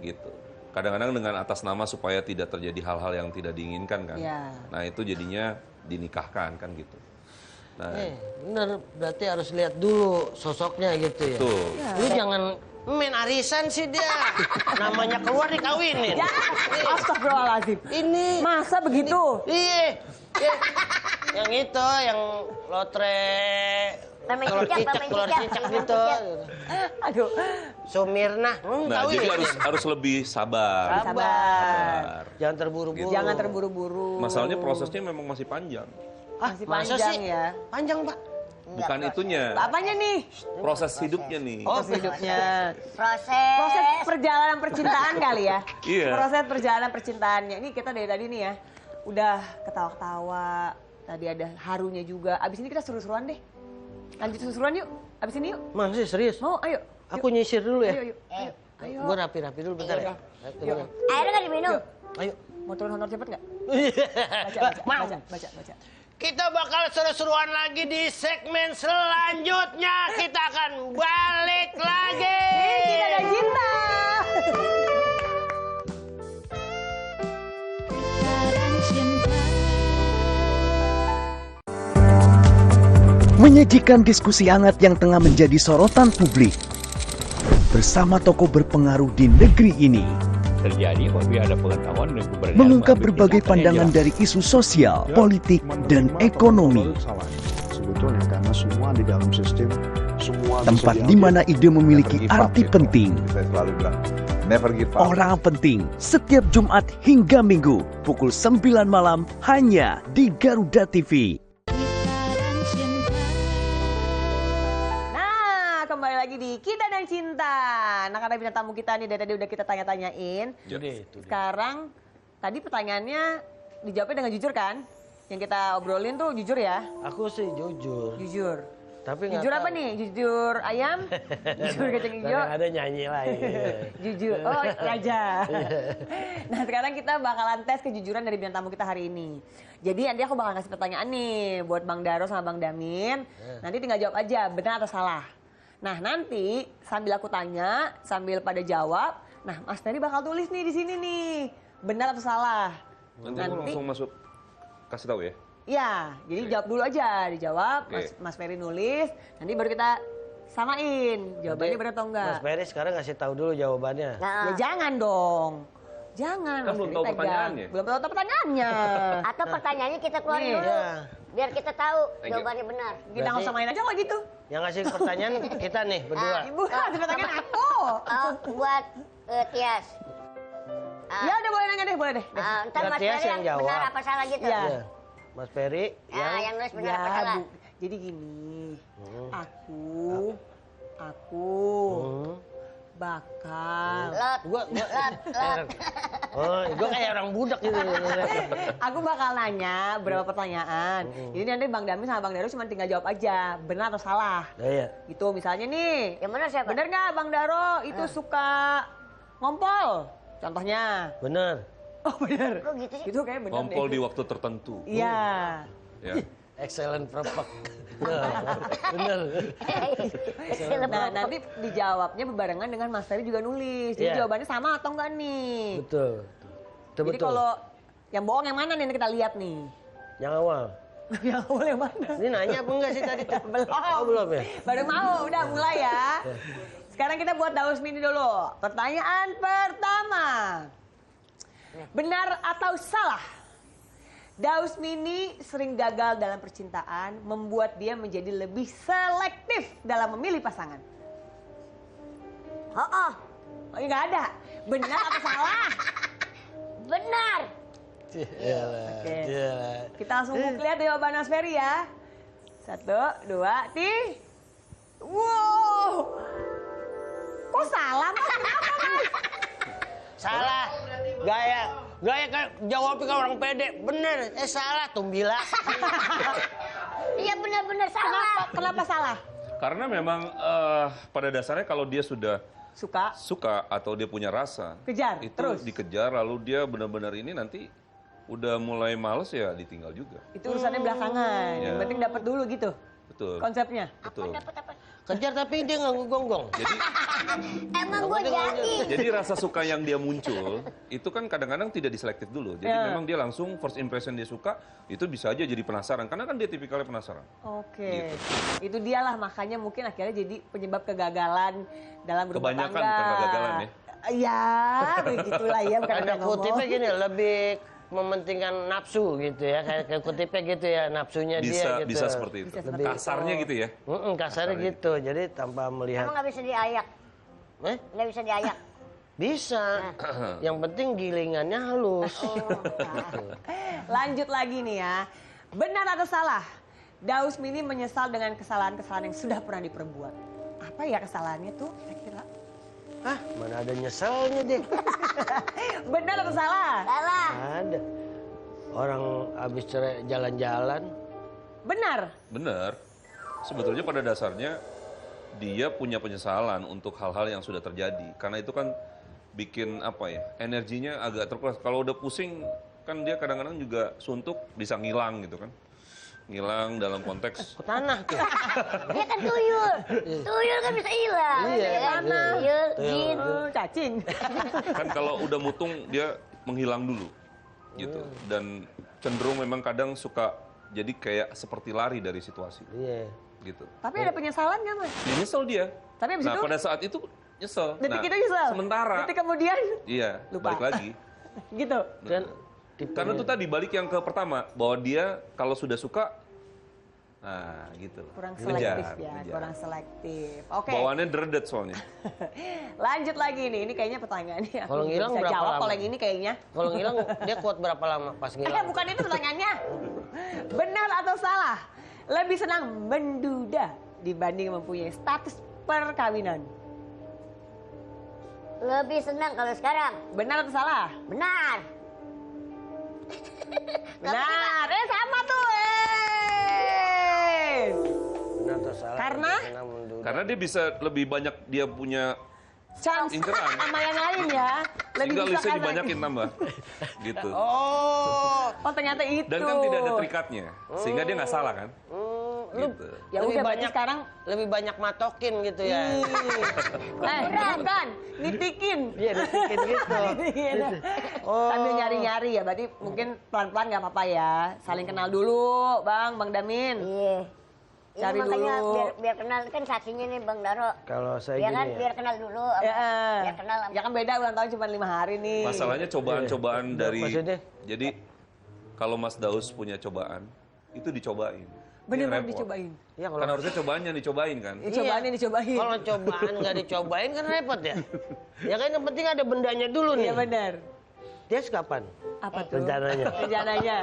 Speaker 2: gitu. Kadang-kadang dengan atas nama supaya tidak terjadi hal-hal yang tidak diinginkan kan.
Speaker 1: Ya.
Speaker 2: Nah itu jadinya dinikahkan kan gitu. Nah
Speaker 5: Bener, berarti harus lihat dulu sosoknya gitu ya.
Speaker 2: betul.
Speaker 5: Lu jangan main arisan sih dia. Namanya keluar dikawinin.
Speaker 1: Ya, astagfirullahaladzim.
Speaker 5: Ini.
Speaker 1: Masa begitu?
Speaker 5: Iya. Yang itu, yang lotre.
Speaker 3: Pemain
Speaker 5: Telur cicak gitu.
Speaker 1: Aduh.
Speaker 5: Sumirna.
Speaker 2: Nah jadi harus lebih sabar.
Speaker 1: Sabar.
Speaker 5: Jangan terburu-buru.
Speaker 1: Jangan terburu-buru.
Speaker 2: Masalahnya prosesnya memang masih panjang.
Speaker 1: Masih
Speaker 5: Masa
Speaker 1: panjang
Speaker 5: sih?
Speaker 1: ya.
Speaker 5: Panjang, Pak.
Speaker 2: Bukan itunya.
Speaker 1: Apanya nih?
Speaker 2: Proses hidupnya nih.
Speaker 1: Proses hidupnya.
Speaker 3: Proses.
Speaker 1: Proses perjalanan percintaan kali ya.
Speaker 2: Iya.
Speaker 1: Proses perjalanan percintaannya. Ini kita dari tadi nih ya. Udah ketawa-ketawa. Tadi ada harunya juga. Abis ini kita seru-seruan deh. Lanjut seru-seruan yuk. Abis ini yuk.
Speaker 5: Man sih serius?
Speaker 1: Mau ayo.
Speaker 5: Aku nyisir dulu ya.
Speaker 1: Ayo, yuk. Ayo. Ayo.
Speaker 5: Gue rapi-rapi dulu bentar ya.
Speaker 1: Yuk.
Speaker 3: Airnya nggak diminum.
Speaker 5: Ayo.
Speaker 1: Mau turun honor cepet nggak?
Speaker 5: Mau.
Speaker 1: Baca.
Speaker 5: Kita bakal seru-seruan lagi di segmen selanjutnya. Kita akan balik lagi.
Speaker 1: Kita ada cinta.
Speaker 4: Menyajikan diskusi hangat yang tengah menjadi sorotan publik. Bersama tokoh berpengaruh di negeri ini.
Speaker 6: Terjadi apabila ada pengetahuan dan keberanian
Speaker 4: Mengungkap
Speaker 6: mengambil
Speaker 4: berbagai
Speaker 6: tindakan yang
Speaker 4: pandangan
Speaker 6: jelas.
Speaker 4: dari isu sosial, politik, dan ekonomi.
Speaker 7: Sebetulnya karena semua di dalam sistem, semua bisa
Speaker 4: Tempat
Speaker 7: diambil.
Speaker 4: di mana ide memiliki
Speaker 8: Never give up,
Speaker 4: arti
Speaker 8: gitu.
Speaker 4: penting.
Speaker 8: Saya selalu bilang, never give up.
Speaker 4: Orang penting setiap Jumat hingga Minggu pukul 9 malam hanya di Garuda TV.
Speaker 1: Nah, kembali lagi di Kita dan Cinta. Nah, karena bintang tamu kita nih dari tadi udah kita tanya-tanyain.
Speaker 5: Jadi itu dia.
Speaker 1: Sekarang tadi pertanyaannya dijawabnya dengan jujur kan? Yang kita obrolin tuh jujur ya?
Speaker 5: Aku sih jujur.
Speaker 1: Jujur.
Speaker 5: Tapi nggak
Speaker 1: Jujur apa
Speaker 5: tahu.
Speaker 1: nih? Jujur ayam? Jujur kacang hijau?
Speaker 5: Ada nyanyi lagi.
Speaker 1: Jujur. Oh, raja. Nah, sekarang kita bakalan tes kejujuran dari bintang tamu kita hari ini. Jadi nanti aku bakal kasih pertanyaan nih buat Bang Daro sama Bang Damin. Nanti tinggal jawab aja benar atau salah. Nah, nanti sambil aku tanya, sambil pada jawab, nah Mas Ferry bakal tulis nih di sini nih, benar atau salah.
Speaker 2: Nanti aku langsung masuk kasih tahu ya.
Speaker 1: Ya, jadi jawab dulu aja, dijawab,
Speaker 2: Oke.
Speaker 1: Mas Ferry nulis, nanti baru kita samain jawabannya benar atau enggak.
Speaker 5: Mas Ferry sekarang kasih tahu dulu jawabannya.
Speaker 1: Ya jangan dong. Jangan.
Speaker 2: Kan
Speaker 1: Mas
Speaker 2: belum
Speaker 1: Ferry
Speaker 2: tahu
Speaker 1: pegang.
Speaker 2: pertanyaannya.
Speaker 1: Belum tahu pertanyaannya.
Speaker 3: Atau pertanyaannya kita keluarin
Speaker 1: Nih.
Speaker 3: dulu.
Speaker 5: Ya.
Speaker 3: Biar kita tahu
Speaker 2: Thank you.
Speaker 3: jawabannya benar.
Speaker 1: Kita nggak usah main aja kok gitu.
Speaker 5: Yang ngasih pertanyaan kita nih berdua.
Speaker 1: Ibu kasih pertanyaan aku.
Speaker 3: Oh, buat Tias.
Speaker 1: Ya udah boleh nanya deh, boleh deh.
Speaker 3: Ntar
Speaker 5: Buat
Speaker 3: Mas
Speaker 5: Tias
Speaker 3: Ferry
Speaker 5: yang
Speaker 3: yang
Speaker 5: jawab.
Speaker 3: benar apa salah gitu.
Speaker 1: Iya.
Speaker 5: Ya. Mas Ferry
Speaker 3: Yang nulis benar
Speaker 1: Ya,
Speaker 3: apa salah.
Speaker 1: Bu. Jadi gini, aku
Speaker 5: Hmm.
Speaker 1: bakal,
Speaker 5: Gua gua kayak orang budak gitu.
Speaker 1: aku bakal nanya berapa pertanyaan. Jadi nanti Bang Dami sama Bang Daro cuma tinggal jawab aja, benar atau salah.
Speaker 5: Iya.
Speaker 1: Gitu misalnya nih,
Speaker 3: Yang benar siapa?
Speaker 1: bener nggak Bang Daro itu suka ngompol? Contohnya.
Speaker 5: Bener.
Speaker 1: Oh bener.
Speaker 3: Kok gitu sih?
Speaker 1: Itu kayak bener
Speaker 2: Ngompol
Speaker 1: deh.
Speaker 2: di waktu tertentu.
Speaker 1: Iya.
Speaker 2: Ya.
Speaker 5: Excellent perfect. Bener.
Speaker 1: Nah nanti dijawabnya bebarengan dengan Mas Ferry juga nulis. Jadi
Speaker 5: Iya.
Speaker 1: jawabannya sama atau enggak nih?
Speaker 5: Betul. Itu
Speaker 1: Jadi
Speaker 5: betul.
Speaker 1: kalau yang bohong yang mana nih kita lihat nih?
Speaker 5: Yang awal.
Speaker 1: Yang awal yang mana?
Speaker 5: Ini nanya apa enggak sih tadi?
Speaker 1: Belum.
Speaker 5: Oh, belum ya?
Speaker 1: Baru mau, udah mulai ya. Sekarang kita buat Daus Mini dulu. Pertanyaan pertama. Benar atau salah? Daus Mini sering gagal dalam percintaan, membuat dia menjadi lebih selektif dalam memilih pasangan.
Speaker 3: Oh,
Speaker 1: Oh, nggak ada. Benar atau salah?
Speaker 3: benar.
Speaker 1: Oke.
Speaker 5: Iyalah.
Speaker 1: Kita langsung lihat jawaban Mas Ferry ya. 1, 2, 3. Wow. Kok salah Mas? Kenapa Mas?
Speaker 5: Salah. Gaya kayak jawabnya kayak orang pede. Bener. Salah Tumbila.
Speaker 3: Iya benar-benar salah.
Speaker 1: Kenapa salah?
Speaker 2: Karena memang pada dasarnya kalau dia sudah
Speaker 1: Suka.
Speaker 2: suka atau dia punya rasa,
Speaker 1: Kejar,
Speaker 2: itu
Speaker 1: terus?
Speaker 2: dikejar lalu dia benar-benar ini nanti udah mulai males ya ditinggal juga.
Speaker 1: Itu urusannya belakangan. Yang
Speaker 2: Ya.
Speaker 1: penting dapat dulu gitu.
Speaker 2: Betul.
Speaker 1: Konsepnya.
Speaker 2: Betul.
Speaker 3: Apa?
Speaker 5: Kejar tapi dia nggak gonggong.
Speaker 2: Jadi
Speaker 3: Emang gue jadi.
Speaker 2: jadi rasa suka yang dia muncul itu kan kadang-kadang tidak diselektif dulu. Jadi
Speaker 1: Ya.
Speaker 2: memang dia langsung first impression dia suka, itu bisa aja jadi penasaran karena kan dia tipikalnya penasaran.
Speaker 1: Oke.
Speaker 2: Gitu.
Speaker 1: Itu dialah makanya mungkin akhirnya jadi penyebab kegagalan dalam berumah
Speaker 2: Kebanyakan
Speaker 1: tangga.
Speaker 2: bukan kegagalan ya.
Speaker 1: Iya, begitulah ya bukan
Speaker 5: Ada
Speaker 1: kita ngomong.
Speaker 5: kutipnya gini, lebih mementingkan nafsu gitu ya. Kayak kutipnya gitu ya, nafsunya dia
Speaker 2: Bisa
Speaker 5: gitu.
Speaker 2: bisa seperti itu.
Speaker 1: Bisa seperti
Speaker 2: Kasarnya gitu ya.
Speaker 5: Kasarnya gitu. Jadi tanpa melihat.
Speaker 3: Emang nggak bisa diayak? Nggak bisa diayak?
Speaker 5: Bisa. Yang penting gilingannya halus.
Speaker 1: Lanjut lagi nih ya. Benar atau salah? Daus Mini menyesal dengan kesalahan-kesalahan yang sudah pernah diperbuat. Apa ya kesalahannya tuh kira-kira?
Speaker 5: Hah, mana ada nyeselnya deh.
Speaker 1: Benar atau salah?
Speaker 3: Salah.
Speaker 5: Ada. Orang habis cerai jalan-jalan.
Speaker 1: Benar.
Speaker 2: Bener. Sebetulnya pada dasarnya dia punya penyesalan untuk hal-hal yang sudah terjadi. Karena itu kan bikin apa ya, energinya agak terkuras. Kalau udah pusing kan dia kadang-kadang juga suntuk bisa ngilang gitu kan. Ngilang dalam konteks
Speaker 5: Ke tanah tuh.
Speaker 3: Dia kan tuyul. Tuyul kan bisa hilang.
Speaker 5: Iya,
Speaker 3: Ya kan?
Speaker 5: iya.
Speaker 3: Tuyul,
Speaker 5: Tuyul.
Speaker 3: jin.
Speaker 1: Cacing.
Speaker 2: kan kalau udah mutung dia menghilang dulu gitu. Dan cenderung memang kadang suka jadi kayak seperti lari dari situasi
Speaker 5: Iya.
Speaker 2: gitu.
Speaker 1: Tapi ada penyesalan nggak Mas?
Speaker 2: Dia nyesel dia.
Speaker 1: Tapi abis
Speaker 2: Nah
Speaker 1: itu
Speaker 2: pada saat itu nyesel.
Speaker 1: detik
Speaker 2: Nah,
Speaker 1: itu nyesel.
Speaker 2: Sementara
Speaker 1: Detik kemudian
Speaker 2: iya
Speaker 1: Lupa.
Speaker 2: balik lagi.
Speaker 1: gitu.
Speaker 5: Dan tipenya-
Speaker 2: Karena itu tadi balik yang ke pertama bahwa dia kalau sudah suka, nah gitu.
Speaker 1: Kurang
Speaker 2: Ngejar,
Speaker 1: selektif ya,
Speaker 2: ngejar.
Speaker 1: kurang selektif. Oke.
Speaker 2: Bawaannya dredet soalnya.
Speaker 1: Lanjut lagi nih. Ini kayaknya pertanyaannya. aku
Speaker 5: Kalau
Speaker 1: nggak
Speaker 5: ngilang
Speaker 1: bisa
Speaker 5: berapa
Speaker 1: jawab
Speaker 5: lama?
Speaker 1: kalau yang ini kayaknya.
Speaker 5: Kalau ngilang dia kuat berapa lama pas ngilang?
Speaker 1: Bukan itu pertanyaannya. Benar atau salah? Lebih senang menduda dibanding mempunyai status perkawinan.
Speaker 3: Lebih senang kalau sekarang.
Speaker 1: Benar atau salah?
Speaker 3: Benar.
Speaker 1: Benar. Sama tuh.
Speaker 5: Benar atau salah?
Speaker 1: Karena?
Speaker 5: Lebih senang menduda.
Speaker 2: Karena dia bisa lebih banyak dia punya
Speaker 1: Chance
Speaker 2: Inceran.
Speaker 1: sama yang lain ya. Lebih
Speaker 2: sehingga listnya
Speaker 1: karena-
Speaker 2: dibanyakin tambah. Gitu.
Speaker 1: Oh ternyata itu.
Speaker 2: Dan kan tidak ada trikatnya. Sehingga dia nggak salah kan? Gitu.
Speaker 1: Ya
Speaker 5: Lebih
Speaker 1: udah berarti
Speaker 5: banyak-
Speaker 1: sekarang.
Speaker 5: Lebih banyak matokin gitu ya.
Speaker 1: Bukan, nitikin.
Speaker 5: Iya, nitikin gitu.
Speaker 1: Nitikin.
Speaker 5: Oh.
Speaker 1: Sambil nyari-nyari ya, berarti mungkin pelan-pelan nggak apa-apa ya. Saling kenal dulu, Bang Damin.
Speaker 3: Iya. Ini
Speaker 1: Cari
Speaker 3: makanya
Speaker 1: dulu.
Speaker 3: biar kenal kan saksinya nih Bang Daro.
Speaker 5: Kalau saya
Speaker 3: Biar
Speaker 5: gini
Speaker 3: kan
Speaker 5: ya.
Speaker 3: biar kenal dulu. Biar kenal sama
Speaker 1: Ya kan beda ulang tahun cuma 5 hari nih.
Speaker 2: Masalahnya cobaan-cobaan
Speaker 5: Iya.
Speaker 2: dari.
Speaker 5: Maksudnya?
Speaker 2: Jadi kalau Mas Daus punya cobaan, itu dicobain.
Speaker 1: Bener-bener
Speaker 2: Ini repot.
Speaker 1: dicobain.
Speaker 5: Iya, kalau
Speaker 2: Kan harusnya cobaannya dicobain kan?
Speaker 1: Dicobain, dicobain.
Speaker 5: Kalau cobaan nggak dicobain kan repot ya. Ya kan yang penting ada bendanya dulu nih.
Speaker 1: Iya benar.
Speaker 5: Dia kapan?
Speaker 1: Apa tuh?
Speaker 5: Rencananya.
Speaker 1: Rencananya.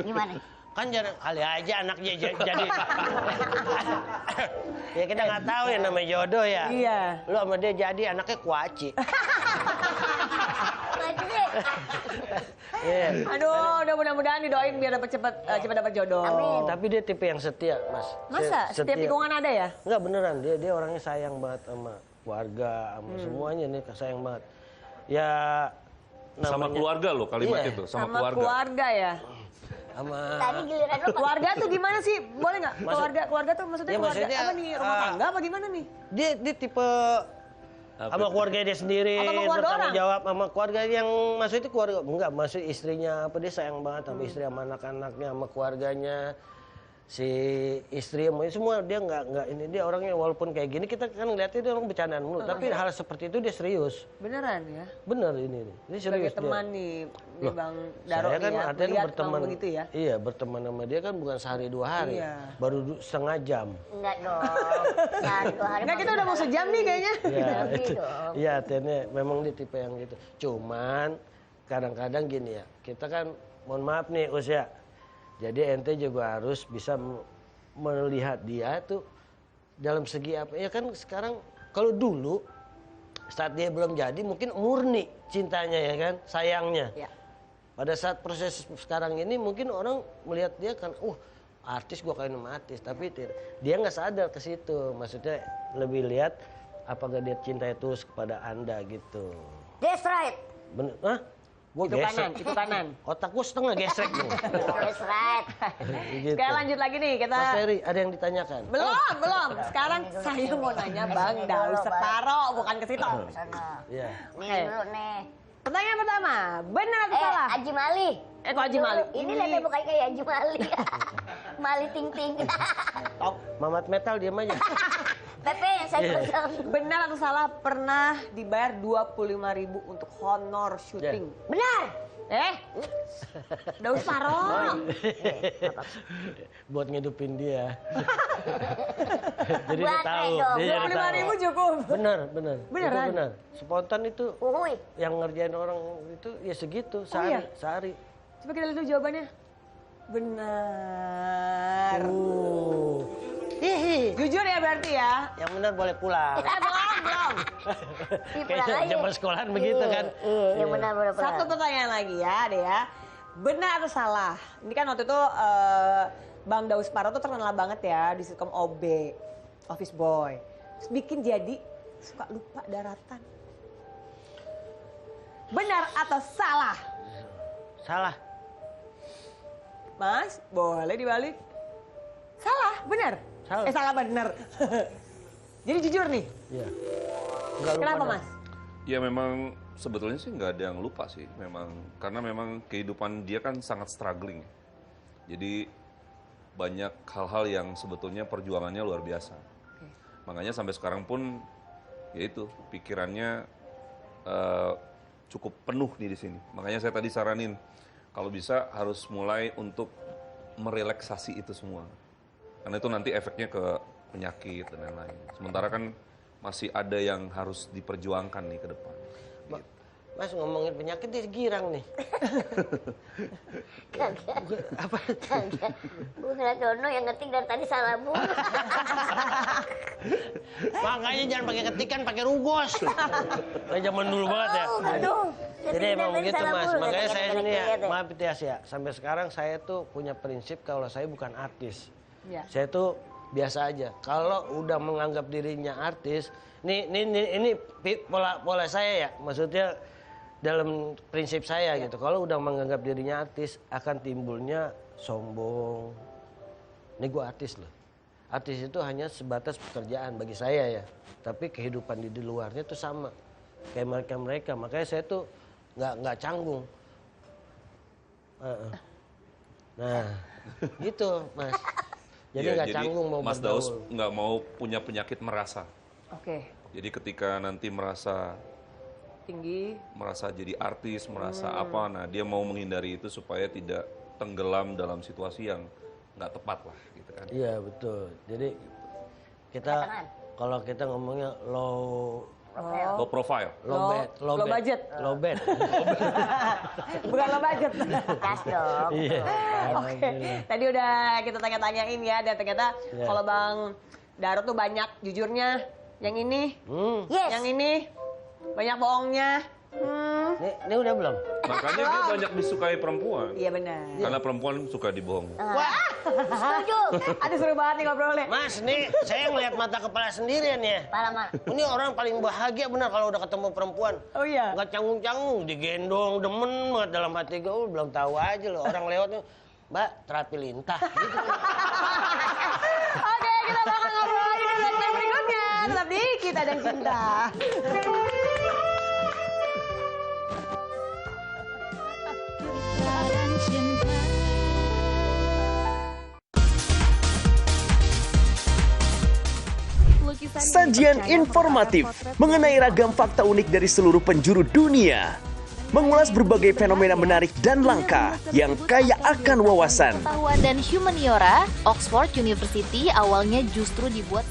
Speaker 3: gimana?
Speaker 5: Kan jarang kali aja anaknya jadi. Ya kita nggak tahu ya namanya jodoh ya.
Speaker 1: Iya.
Speaker 5: Lu sama dia jadi anaknya kuaci.
Speaker 3: Maju deh.
Speaker 5: Iya.
Speaker 1: Aduh, udah mudah-mudahan didoain biar dapat cepet dapat jodoh.
Speaker 3: Amin.
Speaker 5: Tapi dia tipe yang setia, Mas.
Speaker 1: Masa setiap tikungan ada ya?
Speaker 5: Enggak beneran, dia orangnya sayang banget sama keluarga, sama semuanya nih sayang banget. Ya
Speaker 2: Sama
Speaker 5: namanya-
Speaker 2: keluarga loh kalimat
Speaker 5: Iya.
Speaker 2: itu,
Speaker 1: Sama
Speaker 2: sama keluarga.
Speaker 1: keluarga ya.
Speaker 5: sama
Speaker 3: Tadi giliran lu
Speaker 1: Keluarga tuh gimana sih? Boleh nggak? Keluarga tuh maksudnya
Speaker 5: Ya,
Speaker 1: keluarga
Speaker 5: maksudnya,
Speaker 1: apa nih? Rumah tangga apa gimana nih?
Speaker 5: dia tipe sama keluarga dia sendiri,
Speaker 1: Apa sama keluarga
Speaker 5: bertanggung
Speaker 1: orang?
Speaker 5: jawab sama keluarga yang maksud itu keluarga enggak, maksud istrinya apa dia sayang banget sama istri sama anak-anaknya sama keluarganya. Si istri semua dia nggak ini dia orangnya walaupun kayak gini kita kan ngeliatnya dia orang bercandaan mulu, tapi hal seperti itu dia serius.
Speaker 1: Beneran ya?
Speaker 5: Bener ini
Speaker 1: Sebagai
Speaker 5: serius
Speaker 1: teman
Speaker 5: dia.
Speaker 1: nih,
Speaker 5: Loh,
Speaker 1: Bang Daro
Speaker 5: saya kan
Speaker 1: nih ya.
Speaker 5: artinya
Speaker 1: Melihat
Speaker 5: berteman
Speaker 1: memang begitu ya.
Speaker 5: Iya, berteman sama dia kan bukan sehari 2 hari.
Speaker 1: Iya.
Speaker 5: Baru setengah jam.
Speaker 3: enggak dong. Jangan 2 hari.
Speaker 1: Nah kita udah mau sejam nih kayaknya.
Speaker 5: Iya.
Speaker 3: Lebih dong.
Speaker 5: Iya, artinya memang dia tipe yang gitu. Cuman kadang-kadang gini ya, kita kan mohon maaf nih usia. Jadi ente juga harus bisa melihat dia tuh dalam segi apa ya kan sekarang kalau dulu saat dia belum jadi mungkin murni cintanya ya kan sayangnya.
Speaker 1: Ya.
Speaker 5: Pada saat proses sekarang ini mungkin orang melihat dia kan artis gua kawin sama artis tapi dia nggak sadar ke situ maksudnya lebih lihat apakah dia cinta tulus kepada Anda gitu.
Speaker 3: That's right.
Speaker 5: Bener? Hah? Gua
Speaker 1: Itu kanan,
Speaker 5: gesek.
Speaker 1: itu kanan.
Speaker 5: Otak gua setengah gesek nih.
Speaker 3: That's right.
Speaker 5: Gitu.
Speaker 1: Sekarang lanjut lagi nih kita.
Speaker 5: Mas Ferry ada yang ditanyakan?
Speaker 1: Belum. Sekarang saya mau nanya Bang Daus Separo, bukan ke situ.
Speaker 3: Sana.
Speaker 5: Iya.
Speaker 3: Nih dulu nih.
Speaker 1: Pertanyaan pertama, benar atau salah?
Speaker 3: Haji Mali.
Speaker 1: Kok Haji Mali?
Speaker 3: Ini lebih bukan kayak Haji Mali. Mali Ting Ting.
Speaker 5: Mamat Metal diam aja.
Speaker 3: Pepe saya kosong.
Speaker 1: Benar atau salah pernah dibayar 25.000 untuk honor syuting?
Speaker 3: Benar.
Speaker 1: Daus Separo.
Speaker 5: Buat ngidupin dia. Jadi dia
Speaker 3: Buat
Speaker 5: tahu.
Speaker 3: dong.
Speaker 5: Dia jadi tahu.
Speaker 1: 25.000 cukup.
Speaker 5: Benar.
Speaker 1: Beneran?
Speaker 5: Itu benar. Spontan itu
Speaker 3: Uhuy.
Speaker 5: yang ngerjain orang itu ya segitu
Speaker 1: iya?
Speaker 5: sehari.
Speaker 1: Coba kita lihat dulu jawabannya. Benar.
Speaker 5: Hihi.
Speaker 1: Jujur ya berarti ya?
Speaker 5: Yang benar boleh pulang.
Speaker 1: Belum.
Speaker 3: Ih, pulang aja.
Speaker 5: Zaman sekolahan begitu kan.
Speaker 3: Iya, yang benar benar.
Speaker 1: Satu pertanyaan lagi ya, Dea. Benar atau salah? Ini kan waktu itu Bang Daus Paro tuh terkenal banget ya di sitkom OB, Office Boy. Terus bikin jadi suka lupa daratan. Benar atau salah?
Speaker 5: Salah.
Speaker 1: Mas, boleh dibalik? Salah, benar?
Speaker 5: Salah.
Speaker 1: Salah benar. Jadi jujur nih.
Speaker 5: Iya. Nggak lupa
Speaker 1: Kenapa
Speaker 5: dah.
Speaker 1: Mas?
Speaker 2: Ya memang sebetulnya sih nggak ada yang lupa sih, memang karena memang kehidupan dia kan sangat struggling. Jadi banyak hal-hal yang sebetulnya perjuangannya luar biasa. Makanya sampai sekarang pun ya itu pikirannya cukup penuh nih di sini. Makanya saya tadi saranin kalau bisa harus mulai untuk merelaksasi itu semua. Karena itu nanti efeknya ke penyakit dan lain-lain. Sementara kan masih ada yang harus diperjuangkan nih ke depan.
Speaker 5: Mas ngomongin penyakit dia girang nih.
Speaker 3: Kagak. Gue ngeliat Dono yang ngetik dari tadi salah bu.
Speaker 5: Makanya jangan pakai ketikan, pakai rugos. Kayak zaman dulu banget ya.
Speaker 3: Aduh.
Speaker 5: Jadi emang begitu Mas. Makanya saya ini ya,
Speaker 3: Maaf.
Speaker 5: maaf Tias ya. Sampai sekarang saya tuh punya prinsip kalau saya bukan artis.
Speaker 1: Ya.
Speaker 5: Saya tuh biasa aja. Kalau udah menganggap dirinya artis, ini pola saya ya. Maksudnya dalam prinsip saya gitu. Kalau udah menganggap dirinya artis, akan timbulnya sombong. Ini gue artis loh. Artis itu hanya sebatas pekerjaan bagi saya ya. Tapi kehidupan di luarnya tuh sama kayak mereka. Makanya saya tuh nggak canggung. Nah, gitu Mas. Jadi
Speaker 2: Ya,
Speaker 5: nggak canggung mau
Speaker 2: Mas Daus
Speaker 5: bergaul.
Speaker 2: nggak mau punya penyakit merasa.
Speaker 1: Oke,
Speaker 2: Jadi ketika nanti merasa
Speaker 1: tinggi.
Speaker 2: jadi artis, merasa apa, nah dia mau menghindari itu supaya tidak tenggelam dalam situasi yang nggak tepat lah gitu kan.
Speaker 5: Iya betul. Jadi kita kalau kita ngomongnya low
Speaker 2: Low profile.
Speaker 1: Low budget.
Speaker 5: low bed.
Speaker 1: Bukan lo budget.
Speaker 3: Gas dong.
Speaker 5: Iya.
Speaker 1: Oke, tadi udah kita tanya-tanyain ya, dan ternyata
Speaker 5: Ya.
Speaker 1: kalau Bang Daro tuh banyak jujurnya. Yang ini,
Speaker 3: Yes.
Speaker 1: yang ini, banyak bohongnya.
Speaker 5: Ini udah belum?
Speaker 2: Makanya dia banyak disukai perempuan.
Speaker 1: Iya benar.
Speaker 2: Karena perempuan suka dibohongin.
Speaker 5: Wah,
Speaker 3: Setuju.
Speaker 1: Aduh seru banget nih ngobrolnya.
Speaker 5: Mas, nih saya ngeliat mata kepala sendirian ya.
Speaker 3: Pala
Speaker 5: Ini orang paling bahagia benar kalau udah ketemu perempuan.
Speaker 1: Oh iya.
Speaker 5: Nggak canggung-canggung, digendong, demen banget dalam hati gue. Belum tahu aja loh orang lewat nih, Mbak terapi lintah. Gitu.
Speaker 1: Oke, kita bakal ngobrol lagi di segmen berikutnya. Tetap di Kita dan Cinta.
Speaker 4: Sajian informatif mengenai ragam fakta unik dari seluruh penjuru dunia. Mengulas berbagai fenomena menarik dan langka yang kaya akan wawasan.
Speaker 9: Pengetahuan dan humaniora, Oxford University awalnya justru dibuat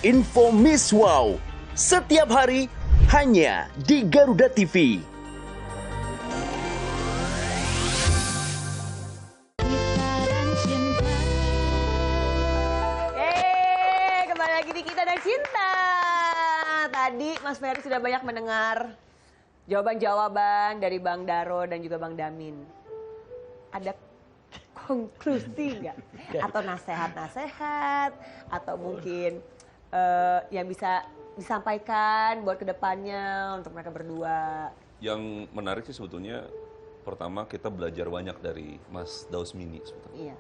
Speaker 4: Info Miss Wow. Setiap hari hanya di Garuda TV.
Speaker 1: Kembali lagi di Kita dan Cinta. Tadi Mas Ferry sudah banyak mendengar jawaban-jawaban dari Bang Daro dan juga Bang Damin. Ada konklusi nggak? Atau nasihat-nasihat? Atau mungkin yang bisa disampaikan buat kedepannya untuk mereka berdua?
Speaker 2: Yang menarik sih sebetulnya, pertama kita belajar banyak dari Mas Daus Mini sebetulnya.
Speaker 1: Iya.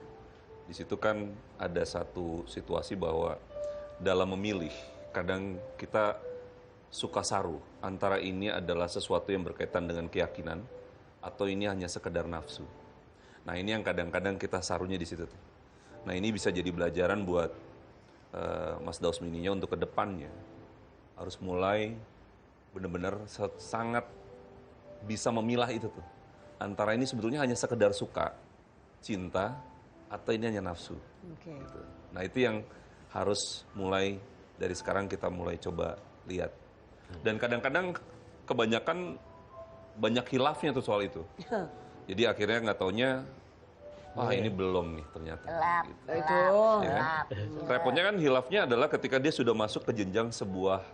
Speaker 2: Di situ kan ada satu situasi bahwa dalam memilih, kadang kita suka saru antara ini adalah sesuatu yang berkaitan dengan keyakinan atau ini hanya sekedar nafsu. Nah ini yang kadang-kadang kita sarunya di situ tuh. Nah ini bisa jadi pelajaran buat Mas Daus Mininya untuk kedepannya. Harus mulai benar-benar sangat bisa memilah itu tuh. Antara ini sebetulnya hanya sekedar suka, cinta, atau ini hanya nafsu.
Speaker 1: Oke.
Speaker 2: Gitu. Nah itu yang harus mulai dari sekarang kita mulai coba lihat. Dan kadang-kadang kebanyakan banyak hilafnya tuh soal itu. Jadi akhirnya nggak taunya, wah ini belum nih ternyata.
Speaker 3: Gelap,
Speaker 2: Gitu.
Speaker 1: Itu.
Speaker 2: Ya kan? Repotnya kan hilafnya adalah ketika dia sudah masuk ke jenjang sebuah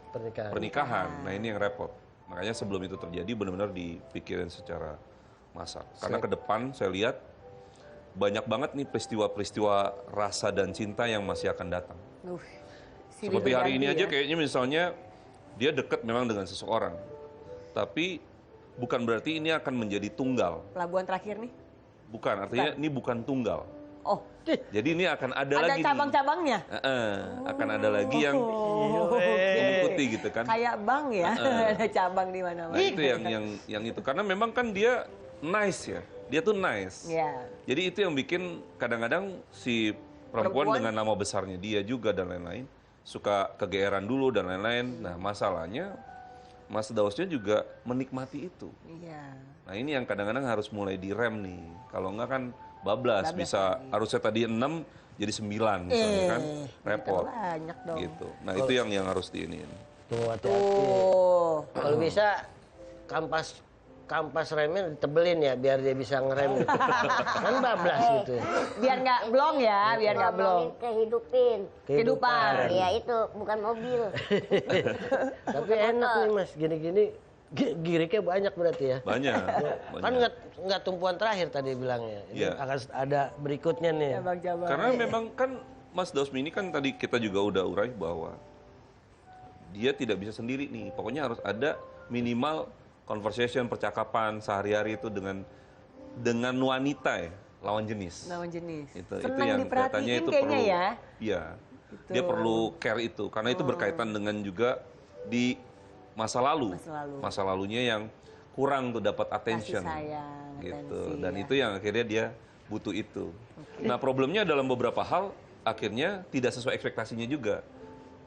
Speaker 2: pernikahan. Nah ini yang repot. Makanya sebelum itu terjadi benar-benar dipikirin secara masak. Karena ke depan saya lihat banyak banget nih peristiwa-peristiwa rasa dan cinta yang masih akan datang. Seperti hari ini aja kayaknya misalnya dia dekat memang dengan seseorang. Tapi bukan berarti ini akan menjadi tunggal.
Speaker 1: Pelabuhan terakhir nih.
Speaker 2: Bukan, artinya ini bukan tunggal.
Speaker 1: Oh,
Speaker 2: Jadi ini akan ada lagi nih.
Speaker 1: cabang-cabangnya.
Speaker 2: Akan ada lagi yang mengikuti gitu kan.
Speaker 1: Kayak bank ya, ada cabang di mana-mana.
Speaker 2: Nah itu yang itu karena memang kan dia nice ya. Dia tuh nice.
Speaker 1: Iya.
Speaker 2: Jadi itu yang bikin kadang-kadang si perempuan dengan nama besarnya dia juga dan lain-lain suka kegeeran dulu dan lain-lain. Nah, masalahnya Mas Dausnya juga menikmati itu.
Speaker 1: Iya.
Speaker 2: Nah, ini yang kadang-kadang harus mulai direm nih. Kalau enggak kan bablas bisa harusnya tadi 6 jadi 9 misalnya kan. Repot.
Speaker 1: Banyak dong.
Speaker 2: Gitu. Nah, itu yang harus diiniin.
Speaker 5: Tuh hati-hati. Kalau bisa kampas remnya ditebelin ya biar dia bisa ngerem gitu. Kan bablas gitu.
Speaker 1: Biar nggak blong ya, biar nggak blong. Kehidupan.
Speaker 3: Iya itu bukan mobil.
Speaker 5: Tapi enak nih Mas, gini-gini giriknya banyak berarti ya.
Speaker 2: Banyak.
Speaker 5: Kan nggak tumpuan terakhir tadi bilangnya. Ini
Speaker 2: Iya.
Speaker 5: akan ada berikutnya nih.
Speaker 1: Cabang-cabang.
Speaker 2: Karena memang kan Mas Dausmi ini kan tadi kita juga udah urai bahwa dia tidak bisa sendiri nih. Pokoknya harus ada minimal conversation, percakapan sehari-hari itu dengan wanita ya, lawan jenis.
Speaker 1: Lawan jenis.
Speaker 2: Itu
Speaker 1: Senang
Speaker 2: yang kelihatannya itu
Speaker 1: kayaknya
Speaker 2: perlu.
Speaker 1: ya.
Speaker 2: Iya. Dia perlu care itu karena itu berkaitan dengan juga di masa lalu. Masa lalunya yang kurang tuh dapat attention.
Speaker 1: Kasih sayang,
Speaker 2: gitu.
Speaker 1: atensi,
Speaker 2: Dan
Speaker 1: ya.
Speaker 2: itu yang akhirnya dia butuh itu. Nah, problemnya dalam beberapa hal akhirnya tidak sesuai ekspektasinya juga.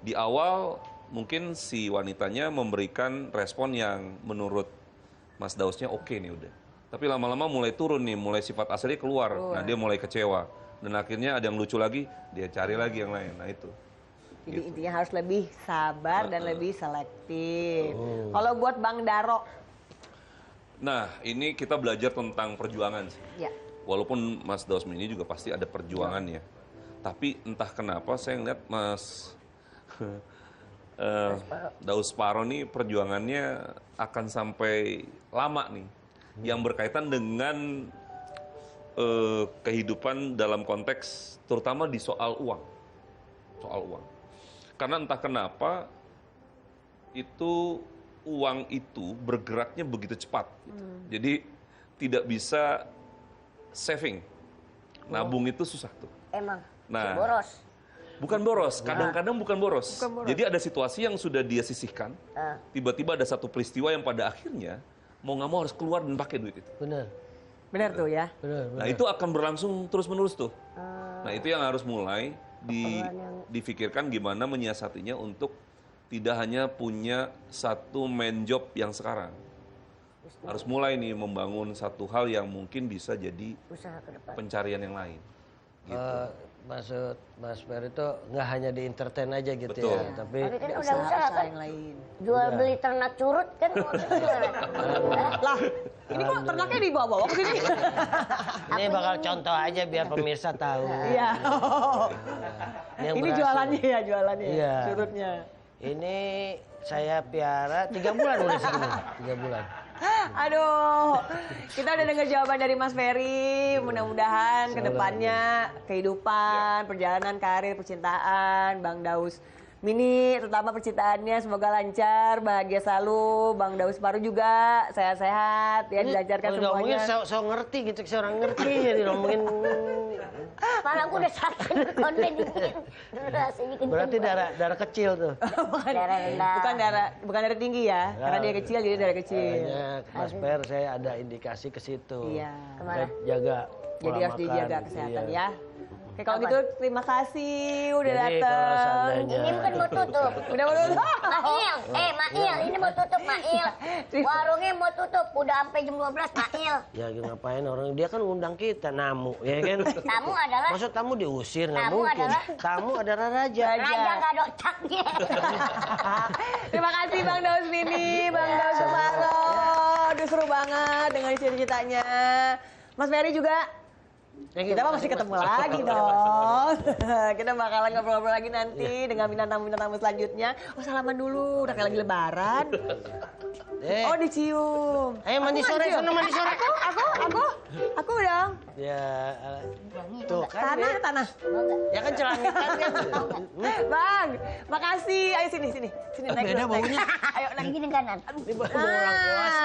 Speaker 2: Di awal mungkin si wanitanya memberikan respon yang menurut Mas Dausnya oke nih udah. Tapi lama-lama mulai turun nih, mulai sifat aslinya keluar. Nah dia mulai kecewa. Dan akhirnya ada yang lucu lagi, dia cari lagi yang lain. Nah itu.
Speaker 1: Jadi intinya harus lebih sabar dan lebih selektif. Kalau buat Bang Daro.
Speaker 2: Nah ini kita belajar tentang perjuangan sih.
Speaker 1: Ya.
Speaker 2: Walaupun Mas Dausmi ini juga pasti ada perjuangannya. Tapi entah kenapa saya ngeliat Mas Daus Paro nih perjuangannya akan sampai lama nih, yang berkaitan dengan kehidupan dalam konteks terutama di soal uang, karena entah kenapa itu uang itu bergeraknya begitu cepat, gitu. Jadi tidak bisa saving, nabung itu susah tuh.
Speaker 3: Emang.
Speaker 2: Nah,
Speaker 3: Boros.
Speaker 2: bukan boros, kadang-kadang bukan boros. Jadi ada situasi yang sudah dia sisihkan, tiba-tiba ada satu peristiwa yang pada akhirnya mau nggak mau harus keluar dan pakai duit itu.
Speaker 1: Benar tuh ya.
Speaker 2: Nah itu akan berlangsung terus-menerus tuh. Nah itu yang harus mulai difikirkan gimana menyiasatinya untuk tidak hanya punya satu main job yang sekarang. Harus mulai nih membangun satu hal yang mungkin bisa jadi pencarian yang lain. Gitu.
Speaker 5: Maksud Mas Per itu nggak hanya di entertain aja gitu.
Speaker 2: Betul.
Speaker 5: Ya, tapi
Speaker 3: Kan udah usaha kan.
Speaker 1: yang lain.
Speaker 3: Jual beli ternak curut kan.
Speaker 1: Lah, ini kok ternaknya dibawa-bawa ke sini?
Speaker 5: ini bakal contoh aja biar pemirsa tahu.
Speaker 1: Iya.
Speaker 5: Yang
Speaker 1: Ini
Speaker 5: berhasil.
Speaker 1: jualannya ya, jualannya.
Speaker 5: Iya.
Speaker 1: Curutnya.
Speaker 5: Ini saya piara 3 bulan udah segini, 3 bulan.
Speaker 1: Aduh, kita udah dengar jawaban dari Mas Ferry. Mudah-mudahan ke depannya kehidupan, perjalanan karir, percintaan, Bang Daus Mini, terutama percintaannya semoga lancar, bahagia selalu. Bang Daus Paro juga sehat-sehat, ya dilancarkan
Speaker 5: Kalau ngomongin
Speaker 1: semuanya.
Speaker 5: so ngerti gitu, saya orang ngerti jadi ngomongin.
Speaker 3: Malah aku udah sakit konten dingin.
Speaker 5: Berarti darah kecil tuh.
Speaker 3: Darah rendah.
Speaker 1: Bukan darah tinggi ya, karena dia kecil jadi darah kecil.
Speaker 5: Makanya Mas Per saya ada indikasi ke situ.
Speaker 1: Iya.
Speaker 3: Kemana?
Speaker 5: Jaga.
Speaker 1: Jadi
Speaker 5: pola
Speaker 1: harus
Speaker 5: makan,
Speaker 1: dijaga kesehatan
Speaker 5: iya.
Speaker 1: ya. Oke, kalau gitu terima kasih udah
Speaker 5: Jadi kalau
Speaker 1: datang.
Speaker 5: seandainya
Speaker 3: Ini bukan mau tutup.
Speaker 1: Udah mau tutup.
Speaker 3: Mail, Mail, ini mau tutup Mail. Warungnya mau tutup, udah sampai jam 12 Mail.
Speaker 5: ya ngapain orang dia kan undang kita namu ya kan.
Speaker 3: Tamu adalah
Speaker 5: Maksud tamu diusir nggak
Speaker 3: Tamu
Speaker 5: mungkin.
Speaker 3: adalah?
Speaker 5: Tamu adalah raja.
Speaker 3: raja gak ada otaknya.
Speaker 1: Terima kasih Bang Daus Mini, Bang Daus Paro. Aduh seru banget dengan cerita-ceritanya. Mas Ferry juga. Kita masih ketemu lagi dong. Kita bakalan ngobrol-ngobrol lagi nanti dengan bintang tamu selanjutnya. Oh salaman dulu, udah kayak lagi lebaran. Oh dicium.
Speaker 5: Ayo mandi sore, sana mandi sore.
Speaker 1: Aku dong.
Speaker 5: Ya, tuh kan.
Speaker 1: Tanah.
Speaker 5: Ya kan celamitan kan.
Speaker 1: Bang, makasih. Ayo sini. Naik
Speaker 5: Beda
Speaker 1: dulu,
Speaker 5: baunya.
Speaker 1: Ayo naik.
Speaker 3: Gini kanan.
Speaker 5: Ini buat orang puas.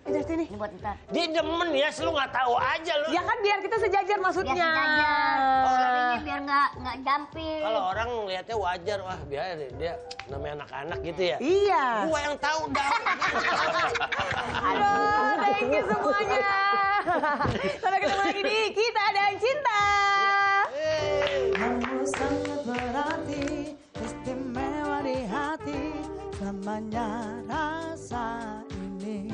Speaker 1: Udah sini.
Speaker 3: Ini buat ntar.
Speaker 5: Dia demen ya, lu nggak tahu aja lu.
Speaker 1: Ya kan biar kita sejajar maksudnya.
Speaker 3: Biar sejajar. Ini biar nggak jumping.
Speaker 5: Kalau orang lihatnya wajar, wah biar dia namanya anak-anak gitu ya.
Speaker 1: Iya.
Speaker 5: Gua yang tahu dah.
Speaker 1: Aduh, thank you semuanya. Sampai ketemu lagi di Kita dan Cinta.
Speaker 10: Kamu sangat berarti, istimewa di hati, namanya rasa ini.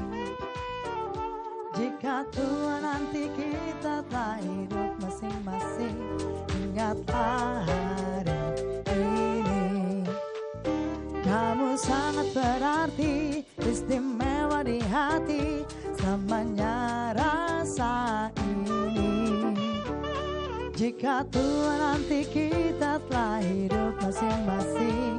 Speaker 10: Jika Tuhan nanti kita telah hidup masing-masing, ingatlah hari ini. Kamu sangat berarti, istimewa di hati, namanya rasa ini. Jika Tuhan nanti kita telah hidup masing-masing,